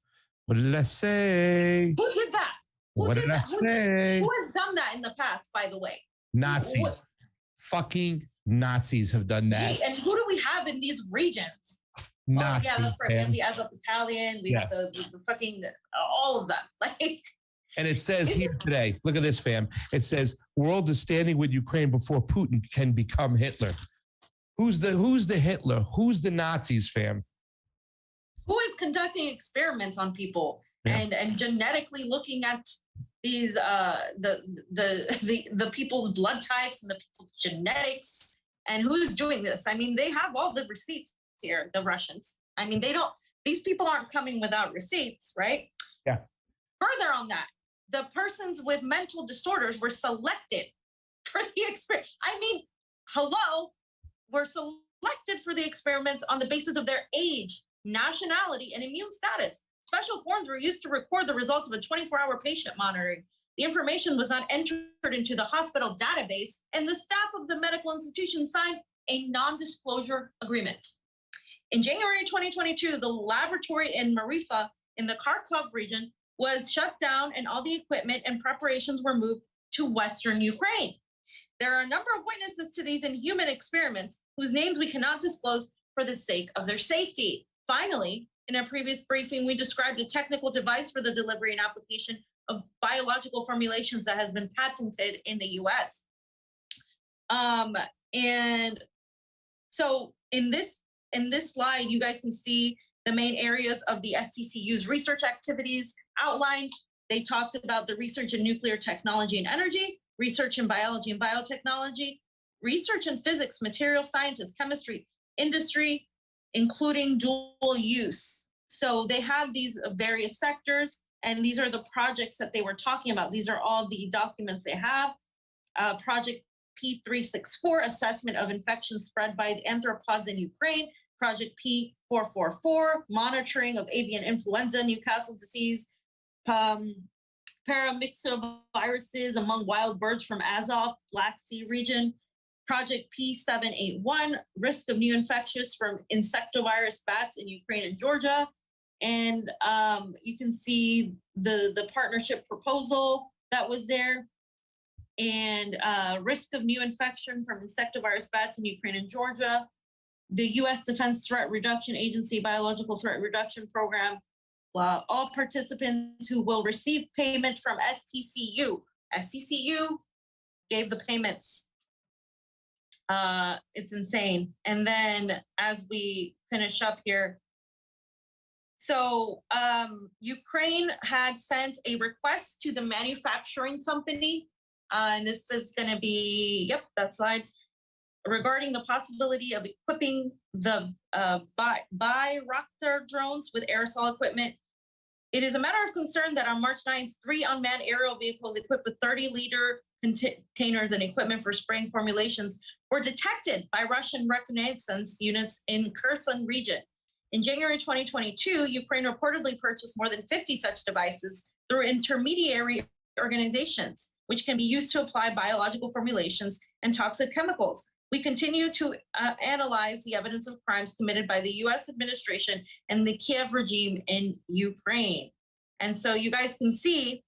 What did I say? Who did that? What did I say? Who has done that in the past, by the way? Nazis. Fucking Nazis have done that. Gee, and who do we have in these regions? Nazis, yeah, that's right. We have the Azov Battalion. We have the fucking, all of them. Like, and it says here today, look at this, fam. It says, world is standing with Ukraine before Putin can become Hitler. Who's the Hitler? Who's the Nazis, fam? Who is conducting experiments on people and genetically looking at these the people's blood types and the people's genetics, and who's doing this? I mean, they have all the receipts here, the Russians. I mean, these people aren't coming without receipts, right? Yeah. Further on that, the persons with mental disorders were selected for the experiment. I mean, hello, were selected for the experiments on the basis of their age, nationality, and immune status. Special forms were used to record the results of a 24-hour patient monitoring. The information was not entered into the hospital database, and the staff of the medical institution signed a non-disclosure agreement. In January 2022, the laboratory in Mariupol in the Kharkov region was shut down, and all the equipment and preparations were moved to Western Ukraine. There are a number of witnesses to these inhuman experiments whose names we cannot disclose for the sake of their safety. Finally, in a previous briefing, we described a technical device for the delivery and application of biological formulations that has been patented in the US. And so in this slide, you guys can see the main areas of the STCU's research activities outlined. They talked about the research in nuclear technology and energy, research in biology and biotechnology, research in physics, material sciences, chemistry, industry, including dual use. So they have these various sectors, and these are the projects that they were talking about. These are all the documents they have. Project P364, assessment of infection spread by the anthropods in Ukraine. Project P444, monitoring of avian influenza, Newcastle disease, paramyxoviruses among wild birds from Azov, Black Sea region. Project P781, risk of new infectious from insectivirus bats in Ukraine and Georgia. And you can see the partnership proposal that was there. And risk of new infection from insectivirus bats in Ukraine and Georgia. The U.S. Defense Threat Reduction Agency Biological Threat Reduction Program. All participants who will receive payment from STCU. STCU gave the payments. It's insane. And then as we finish up here, So Ukraine had sent a request to the manufacturing company, and this is going to be, yep, that slide, regarding the possibility of equipping the Bayraktar drones with aerosol equipment. It is a matter of concern that on March 9th, 3 unmanned aerial vehicles equipped with 30-liter containers and equipment for spraying formulations were detected by Russian reconnaissance units in Kherson region. In January 2022, Ukraine reportedly purchased more than 50 such devices through intermediary organizations, which can be used to apply biological formulations and toxic chemicals. We continue to analyze the evidence of crimes committed by the US administration and the Kiev regime in Ukraine. And so you guys can see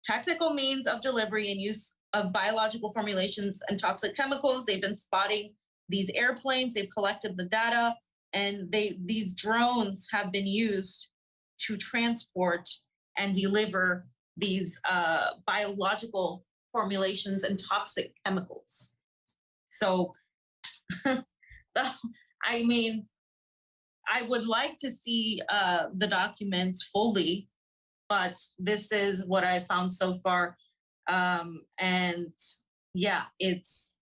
technical means of delivery and use of biological formulations and toxic chemicals. They've been spotting these airplanes, they've collected the data, and these drones have been used to transport and deliver these biological formulations and toxic chemicals. So, I mean, I would like to see the documents fully, but this is what I found so far. And yeah, it's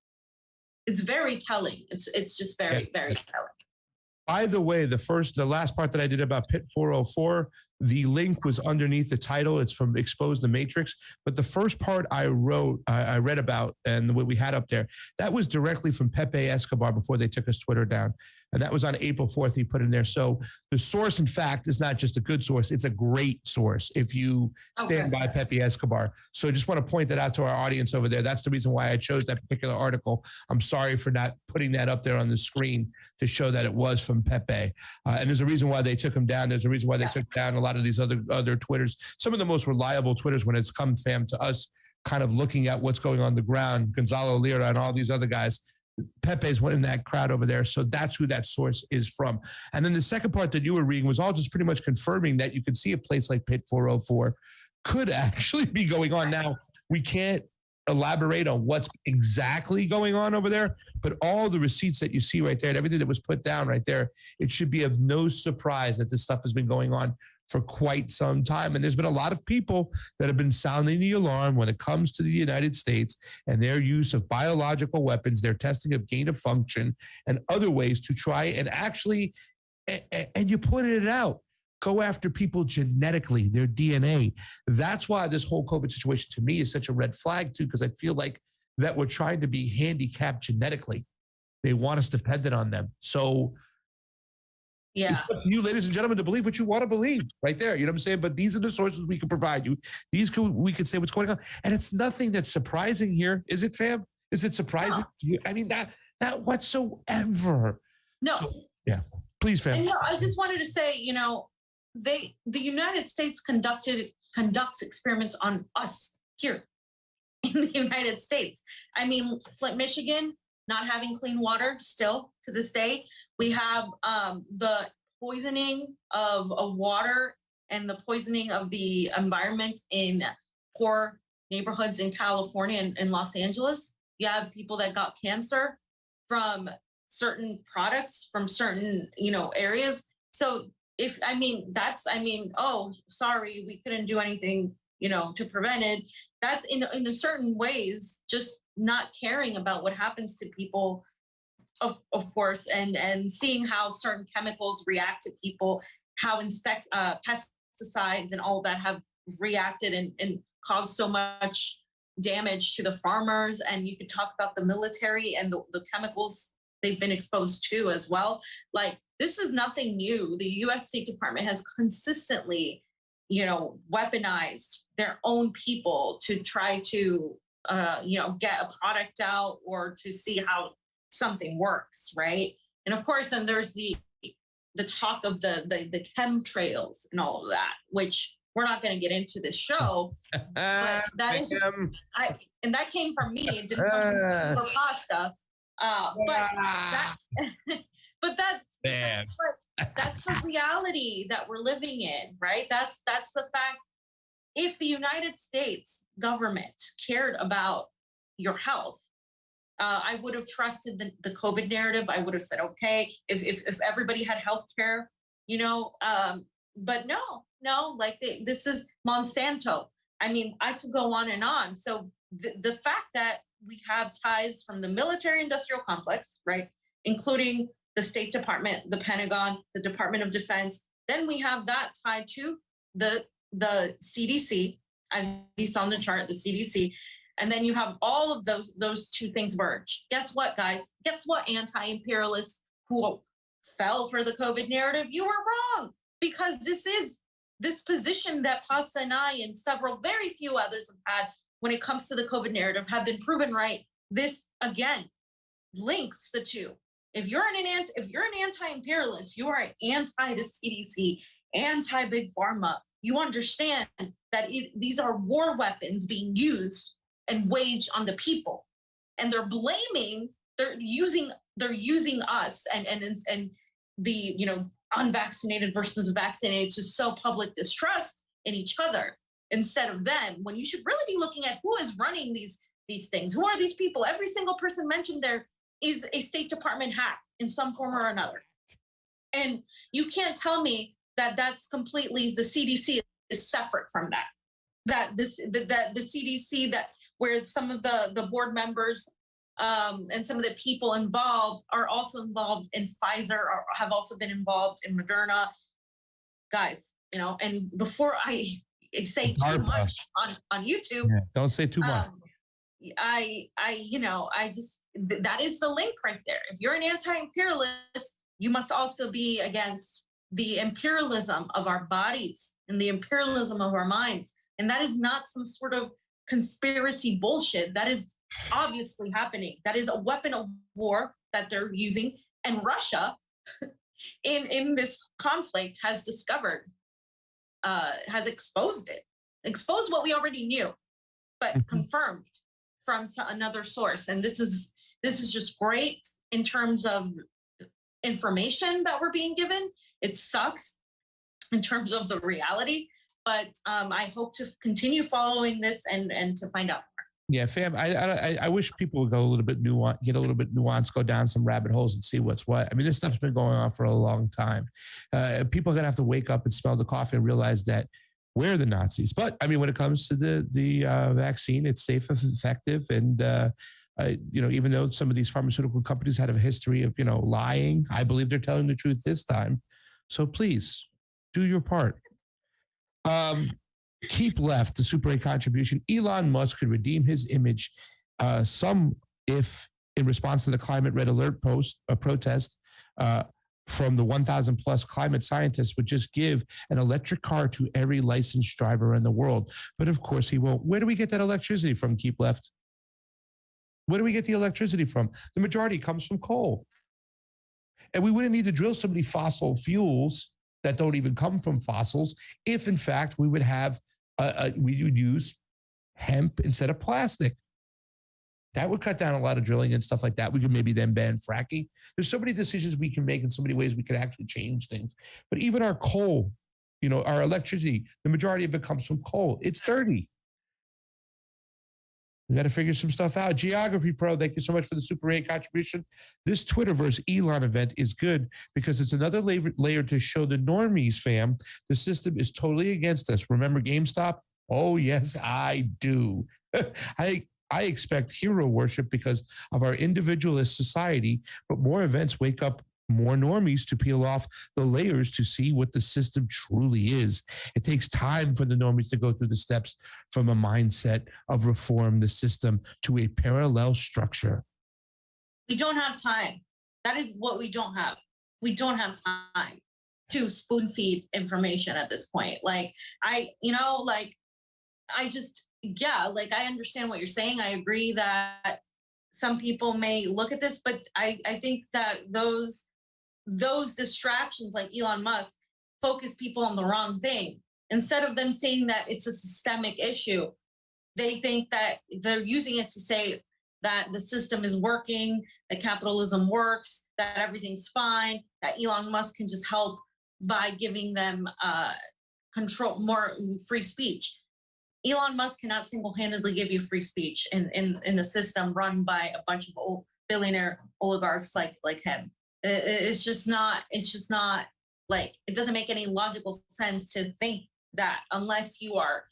very telling. It's just very telling. By the way, the last part that I did about Pit 404, the link was underneath the title. It's from Expose the Matrix. But the first part I read about, and what we had up there, that was directly from Pepe Escobar before they took his Twitter down. And that was on April 4th, he put in there. So the source, in fact, is not just a good source, it's a great source if you stand by Pepe Escobar. So I just want to point that out to our audience over there. That's the reason why I chose that particular article. I'm sorry for not putting that up there on the screen to show that it was from Pepe. And there's a reason why they took him down. There's a reason why they took down a lot of these other Twitters. Some of the most reliable Twitters when it's come, fam, to us kind of looking at what's going on the ground, Gonzalo Lira and all these other guys. Pepe's one in that crowd over there. So that's who that source is from. And then the second part that you were reading was all just pretty much confirming that you could see a place like Pit 404 could actually be going on. Now, we can't elaborate on what's exactly going on over there, but all the receipts that you see right there and everything that was put down right there, it should be of no surprise that this stuff has been going on for quite some time. And there's been a lot of people that have been sounding the alarm when it comes to the United States and their use of biological weapons, their testing of gain of function and other ways to try and actually, and you pointed it out, go after people genetically, their DNA. That's why this whole COVID situation to me is such a red flag too, because I feel like that we're trying to be handicapped genetically. They want us dependent on them. So yeah, it's up to you, ladies and gentlemen, to believe what you want to believe right there. You know what I'm saying? But these are the sources we can provide you. We can say what's going on. And it's nothing that's surprising here. Is it, fam? Is it surprising to you? I mean, not whatsoever. No. So, yeah. Please, fam. And I just wanted to say, the United States conducts experiments on us here in the United States. I mean, Flint, Michigan, not having clean water still to this day. We have the poisoning of water and the poisoning of the environment in poor neighborhoods in California and Los Angeles. You have people that got cancer from certain products from certain, areas. So oh, sorry, we couldn't do anything, to prevent it. That's in a certain ways, just not caring about what happens to people, of course, and seeing how certain chemicals react to people, how pesticides and all of that have reacted and caused so much damage to the farmers. And you could talk about the military and the chemicals they've been exposed to as well. Like, this is nothing new. The U.S. State Department has consistently, weaponized their own people to try to, get a product out or to see how something works, right? And of course, then there's the talk of the chemtrails and all of that, which we're not going to get into this show. But that is, and that came from me. It didn't come from Super Pasta. But that's the reality that we're living in, right? That's the fact. If the United States government cared about your health, I would have trusted the COVID narrative. I would have said, okay, if everybody had health care, But no, like this is Monsanto. I mean, I could go on and on. So the fact that we have ties from the military industrial complex, right, including the State Department, the Pentagon, the Department of Defense, then we have that tied to the CDC, as you saw on the chart, the CDC, and then you have all of those two things merge. Guess what, guys? Guess what, anti-imperialists who fell for the COVID narrative? You were wrong, because this position that Pasta and I and several, very few others have had when it comes to the COVID narrative have been proven right. This again links the two. If you're an anti-imperialist, you are anti the CDC, anti big pharma. You understand that these are war weapons being used and waged on the people, and they're using us and the unvaccinated versus vaccinated to sow public distrust in each other instead of them, when you should really be looking at who is running these things. Who are these people? Every single person mentioned there is a State Department hack in some form or another. And you can't tell me that that's completely, the CDC is separate from that. That the CDC, that where some of the board members and some of the people involved are also involved in Pfizer, or have also been involved in Moderna. Guys, and before I say too much on YouTube, don't say too much. That is the link right there. If you're an anti-imperialist, you must also be against the imperialism of our bodies and the imperialism of our minds. And that is not some sort of conspiracy bullshit. That is obviously happening. That is a weapon of war that they're using. And Russia in this conflict has discovered, has exposed what we already knew, but confirmed from another source. And this is just great in terms of information that we're being given. It sucks in terms of the reality, but I hope to continue following this and to find out more. Yeah, fam. I wish people would go a little bit nuanced, get a little bit nuanced, go down some rabbit holes and see what's what. I mean, this stuff's been going on for a long time. People are gonna have to wake up and smell the coffee and realize that we're the Nazis. But I mean, when it comes to the vaccine, it's safe and effective. And even though some of these pharmaceutical companies had a history of lying, I believe they're telling the truth this time. So please do your part. Keep left the Super 8 contribution. Elon Musk could redeem his image. If in response to the climate red alert protest from the 1,000 plus climate scientists, would just give an electric car to every licensed driver in the world. But of course he won't. Where do we get that electricity from? Keep left. Where do we get the electricity from? The majority comes from coal. And we wouldn't need to drill so many fossil fuels that don't even come from fossils if, in fact, we would have we would use hemp instead of plastic. That would cut down a lot of drilling and stuff like that. We could maybe then ban fracking. There's so many decisions we can make in so many ways we could actually change things. But even our coal, our electricity, the majority of it comes from coal. It's dirty. We got to figure some stuff out. Geography Pro, thank you so much for the Super 8 contribution. This Twitterverse Elon event is good because it's another layer to show the normies, fam. The system is totally against us. Remember GameStop? Oh, yes, I do. I expect hero worship because of our individualist society, but more events wake up more normies to peel off the layers to see what the system truly is. It takes time for the normies to go through the steps from a mindset of reform the system to a parallel structure. We don't have time. That is what we don't have. We don't have time to spoon feed information at this point. I understand what you're saying. I agree that some people may look at this, but I think that those distractions like Elon Musk focus people on the wrong thing. Instead of them saying that it's a systemic issue, they think that they're using it to say that the system is working, that capitalism works, that everything's fine, that Elon Musk can just help by giving them control, more free speech. Elon Musk cannot single-handedly give you free speech in a system run by a bunch of old billionaire oligarchs like him. It's just not Like, it doesn't make any logical sense to think that unless you are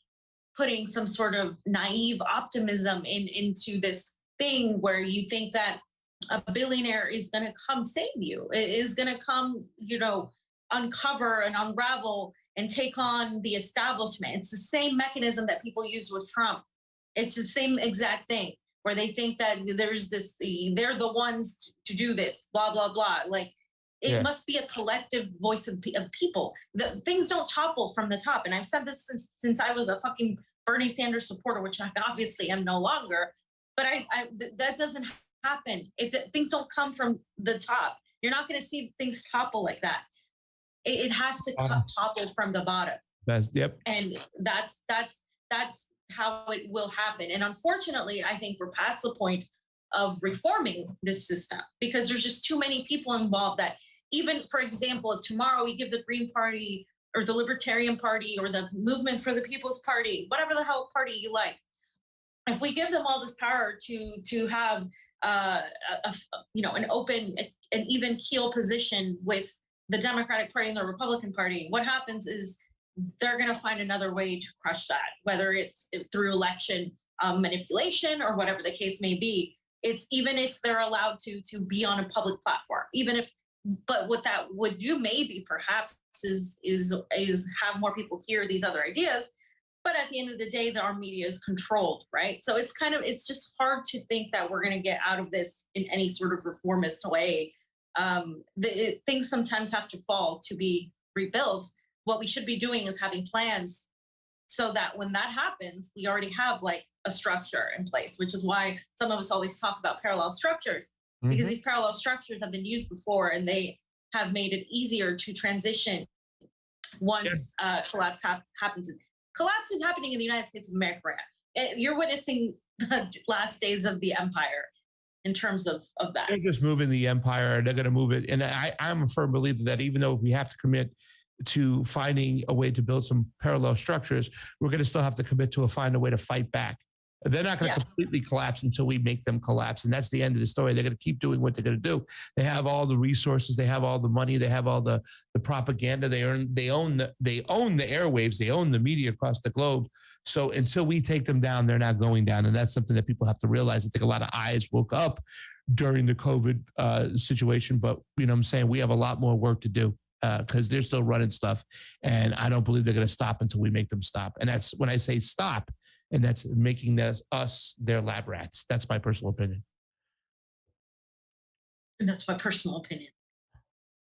putting some sort of naive optimism into this thing where you think that a billionaire is going to come save you, is going to come, uncover and unravel and take on the establishment. It's the same mechanism that people use with Trump. It's the same exact thing where they think that they're the ones to do this, blah, blah, blah. Like, it must be a collective voice of people. Things don't topple from the top. And I've said this since I was a fucking Bernie Sanders supporter, which I obviously am no longer. But that doesn't happen. Things don't come from the top. You're not going to see things topple like that. It has to topple from the bottom. And that's how it will happen. And unfortunately, I think we're past the point of reforming this system because there's just too many people involved that even, for example, if tomorrow we give the Green Party or the Libertarian Party or the Movement for the People's Party, whatever the hell party you like, if we give them all this power to have an open and even keel position with the Democratic Party and the Republican Party, what happens is they're going to find another way to crush that, whether it's through election manipulation or whatever the case may be. It's even if they're allowed to be on a public platform, but what that would do maybe perhaps is have more people hear these other ideas. But at the end of the day, our media is controlled, right? So it's just hard to think that we're going to get out of this in any sort of reformist way. Things sometimes have to fall to be rebuilt. What we should be doing is having plans so that when that happens, we already have like a structure in place, which is why some of us always talk about parallel structures, because these parallel structures have been used before and they have made it easier to transition once collapse happens. Collapse is happening in the United States of America right now. You're witnessing the last days of the empire in terms of that. They're just moving the empire. They're going to move it. And I'm a firm believer that even though we have to commit to finding a way to build some parallel structures, we're going to still have to commit to find a way to fight back. They're not going to completely collapse until we make them collapse. And that's the end of the story. They're going to keep doing what they're going to do. They have all the resources. They have all the money. They have all the propaganda. They own the airwaves. They own the media across the globe. So until we take them down, they're not going down. And that's something that people have to realize. I think a lot of eyes woke up during the COVID situation. But, you know what I'm saying? We have a lot more work to do because they're still running stuff. And I don't believe they're going to stop until we make them stop. And that's when I say stop. And that's making us their lab rats. That's my personal opinion. That's my personal opinion.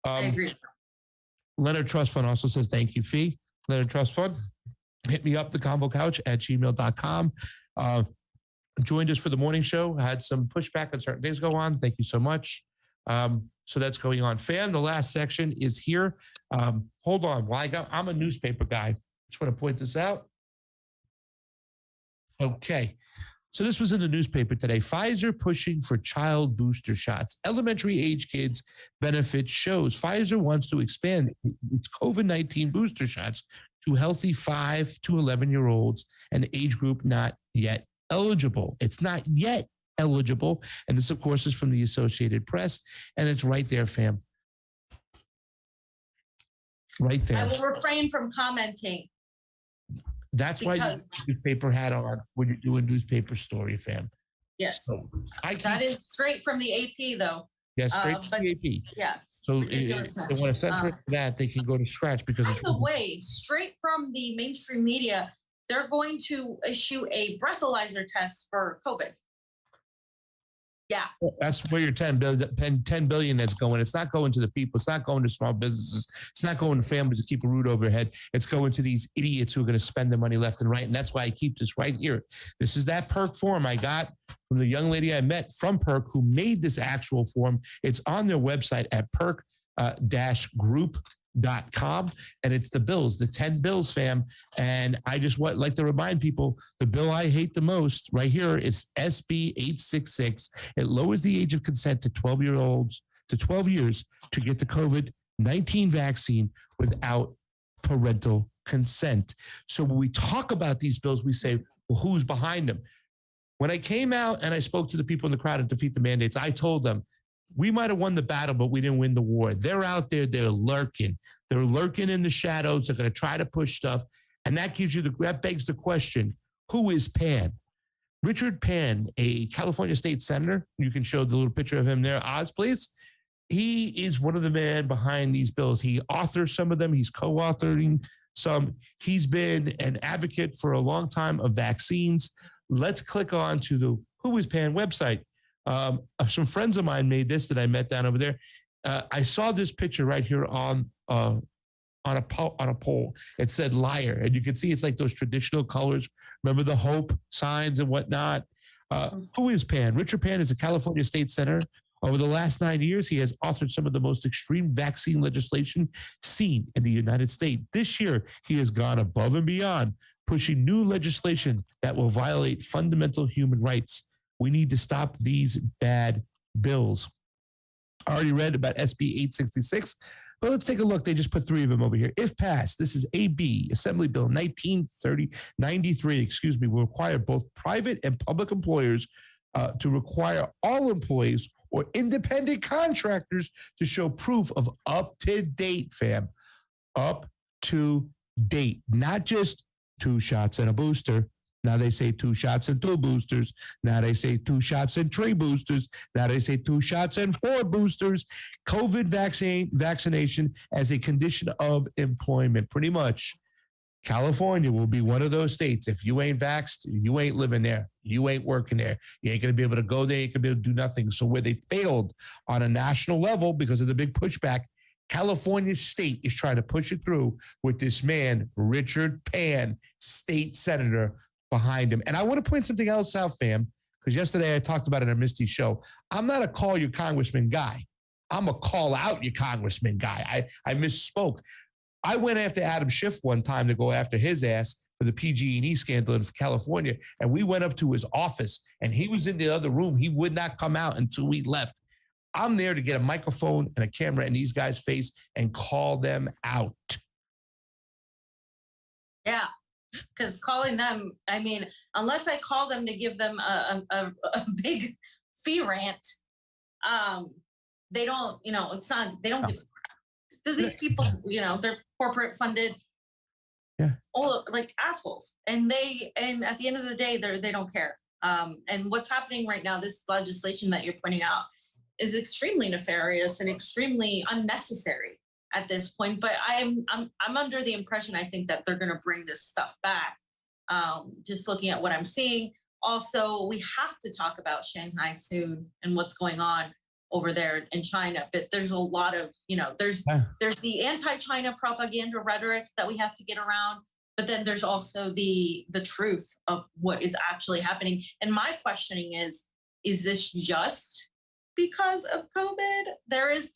I agree. Leonard Trust Fund also says, thank you, Fee. Leonard Trust Fund, hit me up, theconvocouch@gmail.com. Joined us for the morning show. Had some pushback on certain things go on. Thank you so much. So that's going on. Fan, the last section is here. Hold on. I'm a newspaper guy. Just want to point this out. Okay. So this was in the newspaper today. Pfizer pushing for child booster shots. Elementary age kids benefit shows. Pfizer wants to expand its COVID-19 booster shots to healthy 5 to 11-year-olds, an age group not yet eligible. It's not yet eligible. And this, of course, is from the Associated Press. And it's right there, fam. Right there. I will refrain from commenting. That's why you newspaper hat on when you're doing newspaper story, fam. Yes. So that is straight from the AP, though. Yes, straight from the AP. Yes. So if they want to censor that, they can go to scratch because by the way, straight from the mainstream media, they're going to issue a breathalyzer test for COVID. Yeah. That's where your 10 billion that's going. It's not going to the people. It's not going to small businesses. It's not going to families to keep a roof over their head. It's going to these idiots who are going to spend the money left and right. And that's why I keep this right here. This is that perk form I got from the young lady I met from Perk who made this actual form. It's on their website at perk-group.com. And it's the bills, the 10 bills, fam. And I just like to remind people the bill I hate the most right here is SB 866. It lowers the age of consent to 12-year-olds to 12 years to get the COVID-19 vaccine without parental consent. So when we talk about these bills, we say, well, who's behind them? When I came out and I spoke to the people in the crowd at Defeat the Mandates, I told them we might have won the battle, but we didn't win the war. They're out there. They're lurking. They're lurking in the shadows. They're going to try to push stuff. And that begs the question, who is Pan? Richard Pan, a California state senator. You can show the little picture of him there. Oz, please. He is one of the men behind these bills. He authors some of them. He's co-authoring some. He's been an advocate for a long time of vaccines. Let's click on to the Who is Pan website. Some friends of mine made this that I met down over there. I saw this picture right here on a pole. It said liar. And you can see it's like those traditional colors. Remember the hope signs and whatnot. Who is Pan? Richard Pan is a California state senator. Over the last 9 years, he has authored some of the most extreme vaccine legislation seen in the United States. This year, he has gone above and beyond, pushing new legislation that will violate fundamental human rights. We need to stop these bad bills. I already read about SB 866, but let's take a look. They just put 3 of them over here. If passed, this is AB, Assembly Bill 93, will require both private and public employers to require all employees or independent contractors to show proof of up-to-date, up-to-date, not just 2 shots and a booster. Now they say 2 shots and 2 boosters. Now they say 2 shots and 3 boosters. Now they say 2 shots and 4 boosters. COVID vaccination as a condition of employment. Pretty much, California will be one of those states. If you ain't vaxxed, you ain't living there. You ain't working there. You ain't going to be able to go there. You ain't going to be able to do nothing. So where they failed on a national level because of the big pushback, California state is trying to push it through with this man, Richard Pan, state senator, behind him. And I want to point something else out, fam, because yesterday I talked about it on Misty's show. I'm not a call your congressman guy. I'm a call out your congressman guy. I misspoke. I went after Adam Schiff one time to go after his ass for the PG&E scandal in California, and we went up to his office, and he was in the other room. He would not come out until we left. I'm there to get a microphone and a camera in these guys' face and call them out. Yeah, because calling them, I mean, unless I call them to give them a big fee rant, they don't, it's not, they don't give a crap. These people, they're corporate funded, all like assholes, and at the end of the day, they don't care. And what's happening right now, this legislation that you're pointing out, is extremely nefarious and extremely unnecessary at this point. But I'm under the impression, I think, that they're going to bring this stuff back. Just looking at what I'm seeing. Also, we have to talk about Shanghai soon and what's going on over there in China. But there's a lot of, there's the anti-China propaganda rhetoric that we have to get around. But then there's also the truth of what is actually happening. And my questioning is this just because of COVID? There is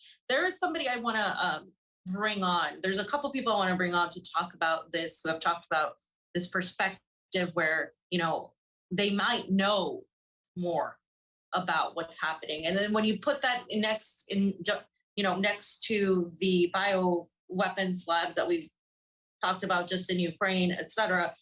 somebody I want to bring on. There's a couple people I want to bring on to talk about this, who have talked about this perspective where, they might know more about what's happening. And then when you put that next to the bio weapons labs that we've talked about just in Ukraine, et cetera,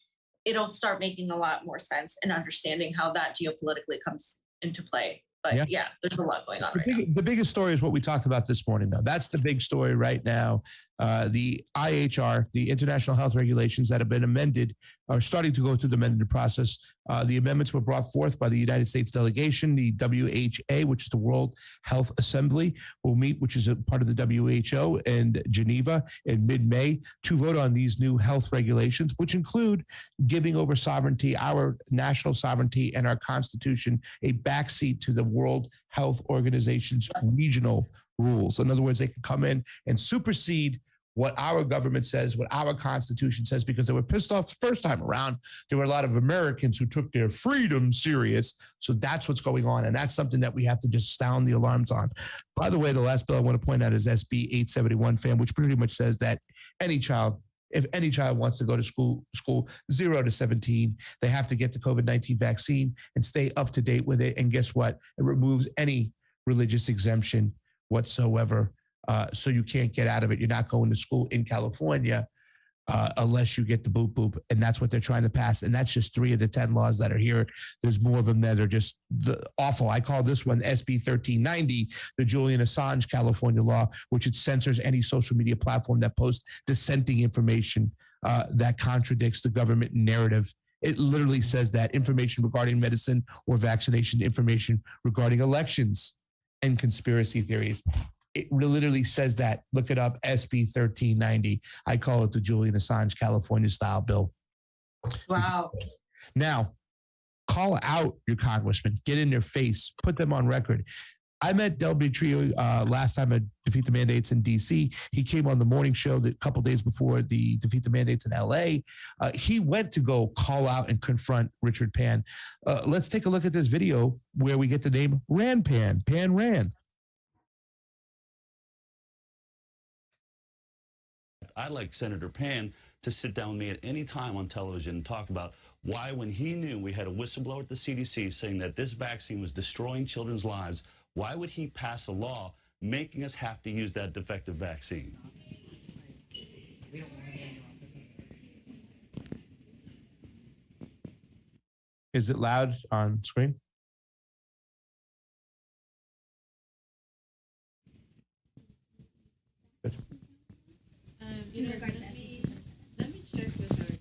it'll start making a lot more sense and understanding how that geopolitically comes into play. But yeah, there's a lot going on right now. The biggest story is what we talked about this morning, though. That's the big story right now. The IHR, the International Health Regulations that have been amended, are starting to go through the amended process. The amendments were brought forth by the United States delegation. The WHA, which is the World Health Assembly, will meet, which is a part of the WHO, in Geneva in mid-May to vote on these new health regulations, which include giving over sovereignty, our national sovereignty and our Constitution, a backseat to the World Health Organization's regional rules. In other words, they can come in and supersede what our government says, what our Constitution says, because they were pissed off the first time around. There were a lot of Americans who took their freedom serious. So that's what's going on. And that's something that we have to just sound the alarms on. By the way, the last bill I want to point out is SB 871, fam, which pretty much says that if any child wants to go to school 0 to 17, they have to get the COVID-19 vaccine and stay up to date with it. And guess what? It removes any religious exemption whatsoever. So you can't get out of it. You're not going to school in California unless you get the boop boop. And that's what they're trying to pass. And that's just 3 of the 10 laws that are here. There's more of them that are just awful. I call this one SB 1390, the Julian Assange California law, which it censors any social media platform that posts dissenting information that contradicts the government narrative. It literally says that information regarding medicine or vaccination, information regarding elections and conspiracy theories. It literally says that. Look it up, SB 1390. I call it the Julian Assange California style bill. Wow. Now, call out your congressman, get in their face, put them on record. I met Del Trio last time at Defeat the Mandates in DC. He came on the morning show a couple days before the Defeat the Mandates in LA. He went to go call out and confront Richard Pan. Let's take a look at this video where we get the name Ran Pan, Pan Ran. I'd like Senator Pan to sit down with me at any time on television and talk about why, when he knew we had a whistleblower at the CDC saying that this vaccine was destroying children's lives, why would he pass a law making us have to use that defective vaccine? Is it loud on screen?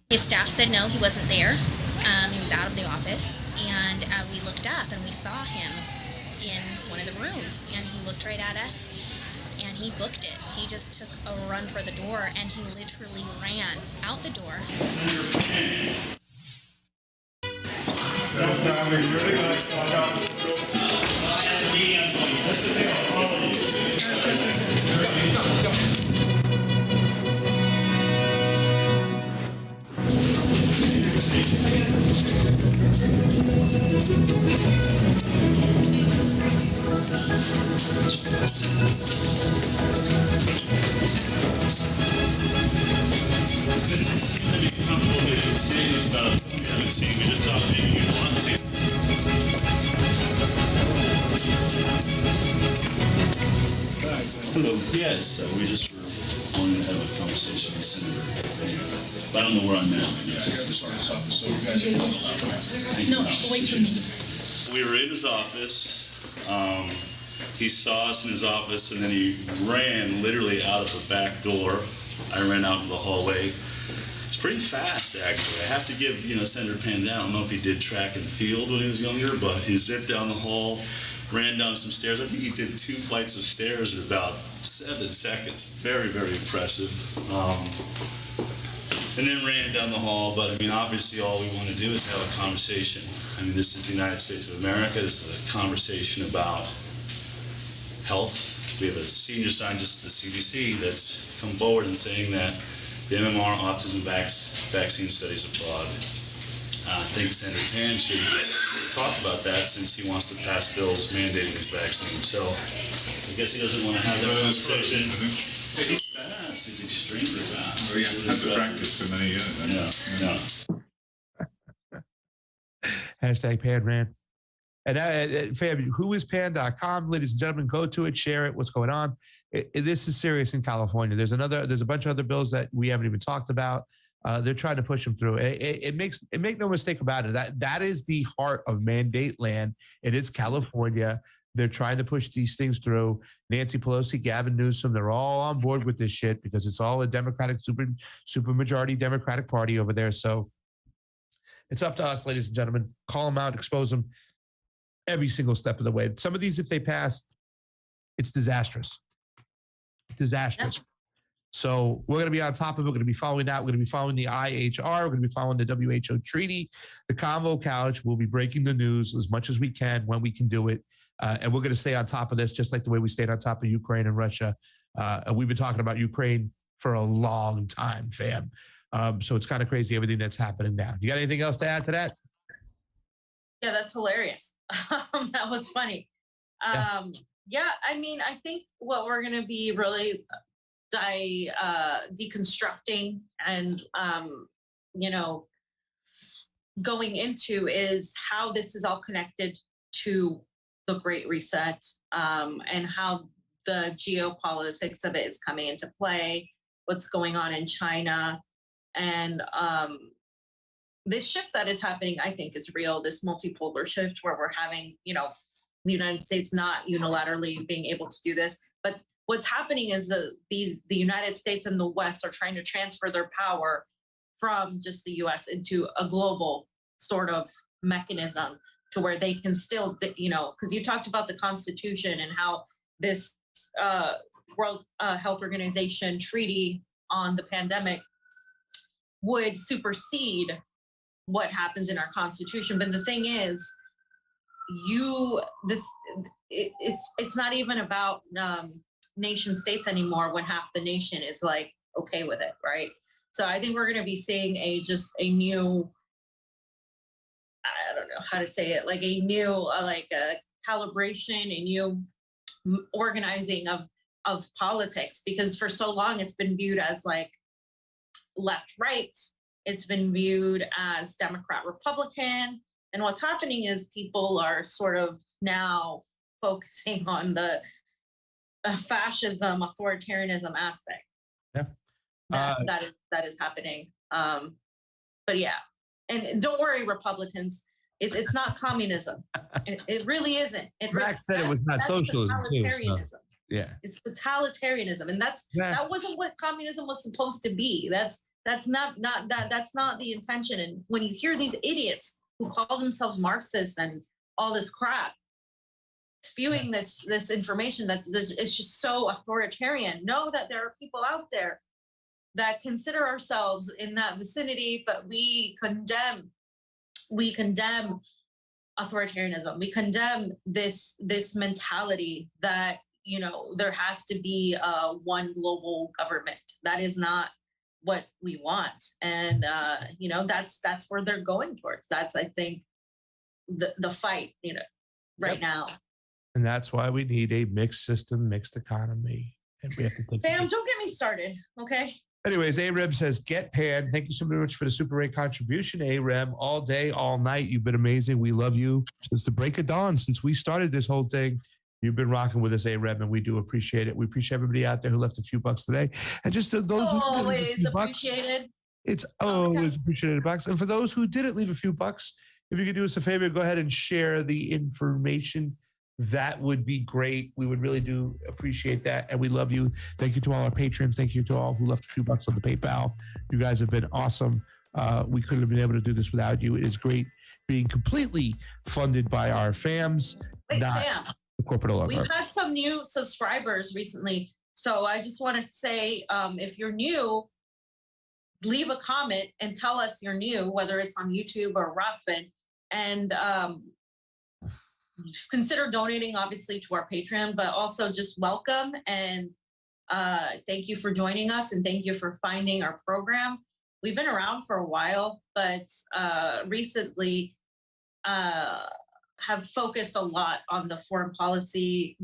His staff said no, he wasn't there. He was out of the office, and we looked up and we saw him in one of the rooms, and he looked right at us, and he booked it. He just took a run for the door, and he literally ran out the door. Hello. Yes, we just were wanting to have a conversation with Senator. I don't know where I'm at right now. So you guys are right? No, away from me. We were in his office. He saw us in his office, and then he ran literally out of the back door. I ran out into the hallway. It's pretty fast, actually. I have to give, Senator Pan that. I don't know if he did track and field when he was younger, but he zipped down the hall, ran down some stairs. I think he did 2 flights of stairs in about 7 seconds. Very, very impressive. And then ran down the hall. But I mean, obviously, all we want to do is have a conversation. I mean, this is the United States of America. This is a conversation about health. We have a senior scientist at the CDC that's come forward and saying that the MMR autism vaccine studies are fraud. I think Senator Pan should talk about that since he wants to pass bills mandating this vaccine. So I guess he doesn't want to have that conversation. He's fast. He's extremely fast. Well, yeah, had the practice for many years. Hashtag Pan Ran. And fam, who is pan.com? Ladies and gentlemen, go to it, share it. What's going on? This is serious in California. There's a bunch of other bills that we haven't even talked about. They're trying to push them through. Make no mistake about it. That is the heart of mandate land. It is California. They're trying to push these things through. Nancy Pelosi, Gavin Newsom, they're all on board with this shit because it's all a Democratic, super majority Democratic Party over there. So it's up to us, ladies and gentlemen. Call them out, expose them every single step of the way. Some of these, if they pass, it's disastrous. Disastrous. Yeah. So we're going to be on top of it. We're going to be following that. We're going to be following the IHR. We're going to be following the WHO treaty, the Convo Couch. We'll be breaking the news as much as we can when we can do it. And we're going to stay on top of this, just like the way we stayed on top of Ukraine and Russia. And we've been talking about Ukraine for a long time, fam. So it's kind of crazy, everything that's happening now. You got anything else to add to that? Yeah, that's hilarious. That was funny. Yeah, I mean, I think what we're going to be really deconstructing and, going into is how this is all connected to the Great Reset, and how the geopolitics of it is coming into play, what's going on in China, And this shift that is happening, I think, is real. This multipolar shift where we're having, the United States not unilaterally being able to do this. But what's happening is the United States and the West are trying to transfer their power from just the US into a global sort of mechanism to where they can still, because you talked about the Constitution and how this World Health Organization treaty on the pandemic would supersede what happens in our Constitution. But the thing is, it's not even about nation states anymore when half the nation is like okay with it, right? So I think we're going to be seeing a new, I don't know how to say it, like a new like a calibration, a new organizing of politics, because for so long it's been viewed as like left right, it's been viewed as Democrat Republican, and what's happening is people are sort of now focusing on the fascism, authoritarianism aspect. Yeah. That is happening. But yeah, and don't worry, Republicans, it's not communism. It really isn't. Max said it was not socialism. Totalitarianism. Yeah, it's totalitarianism, and that wasn't what communism was supposed to be. That's not the intention. And when you hear these idiots who call themselves Marxists and all this crap spewing this information it's just so authoritarian, know that there are people out there that consider ourselves in that vicinity, but we condemn authoritarianism. We condemn this mentality that there has to be one global government. That is not what we want, and that's where they're going towards. That's, I think, the fight right now. And that's why we need a mixed system, mixed economy, and we have to think. Bam! Don't get me started, okay? Anyways, AREM says, get pan. Thank you so much for the super rate contribution, AREM. All day, all night. You've been amazing. We love you. Since the break of dawn, since we started this whole thing, you've been rocking with us, AREM, and we do appreciate it. We appreciate everybody out there who left a few bucks today. And just those who always appreciated. It's always appreciated, bucks. And for those who didn't leave a few bucks, if you could do us a favor, go ahead and share the information. That would be great. We would really do appreciate that. And we love you. Thank you to all our patrons. Thank you to all who left a few bucks on the PayPal. You guys have been awesome. We couldn't have been able to do this without you. It is great being completely funded by our fams, not the corporate oligarch. We've had some new subscribers recently. So I just want to say, if you're new, leave a comment and tell us you're new, whether it's on YouTube or Rockfin. And consider donating, obviously, to our Patreon, but also just welcome and thank you for joining us, and thank you for finding our program. We've been around for a while, but recently have focused a lot on the foreign policy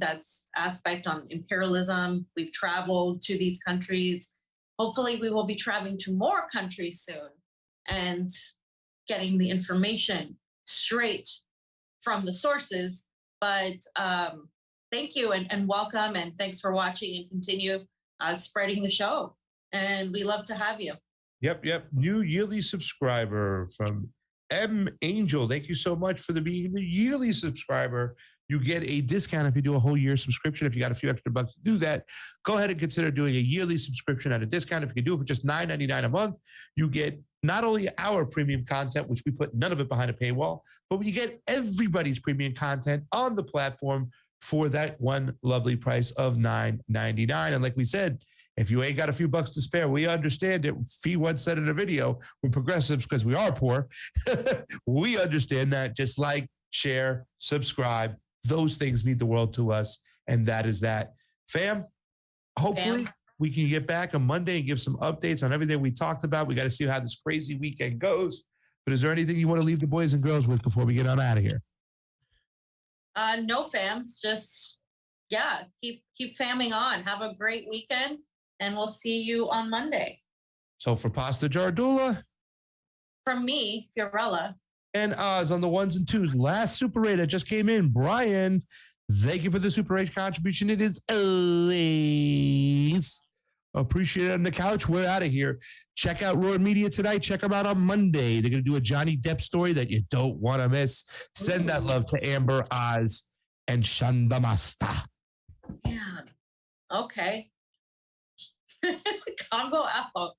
aspect on imperialism. We've traveled to these countries. Hopefully we will be traveling to more countries soon and getting the information straight from the sources. But thank you and welcome, and thanks for watching, and continue spreading the show. And we love to have you. Yep. New yearly subscriber from M Angel. Thank you so much for being the yearly subscriber. You get a discount if you do a whole year subscription. If you got a few extra bucks to do that, go ahead and consider doing a yearly subscription at a discount. If you can do it for just $9.99 a month, you get not only our premium content, which we put none of it behind a paywall, but you get everybody's premium content on the platform for that one lovely price of $9.99. And like we said, if you ain't got a few bucks to spare, we understand it. Fee once said in a video, we're progressives because we are poor. We understand that. Just like, share, subscribe. Those things mean the world to us. And that is that. Fam, hopefully we can get back on Monday and give some updates on everything we talked about. We got to see how this crazy weekend goes. But is there anything you want to leave the boys and girls with before we get on out of here? No, fams. Just, keep famming on. Have a great weekend. And we'll see you on Monday. So for Pasta Jardula. From me, Fiorella. And Oz on the ones and twos. Last Super Rate that just came in. Brian, thank you for the Super Rate contribution. It is always Appreciate it on the couch. We're out of here. Check out Roar Media tonight. Check them out on Monday. They're going to do a Johnny Depp story that you don't want to miss. Send that love to Amber, Oz, and Shandamasta. Yeah. Okay. Combo out.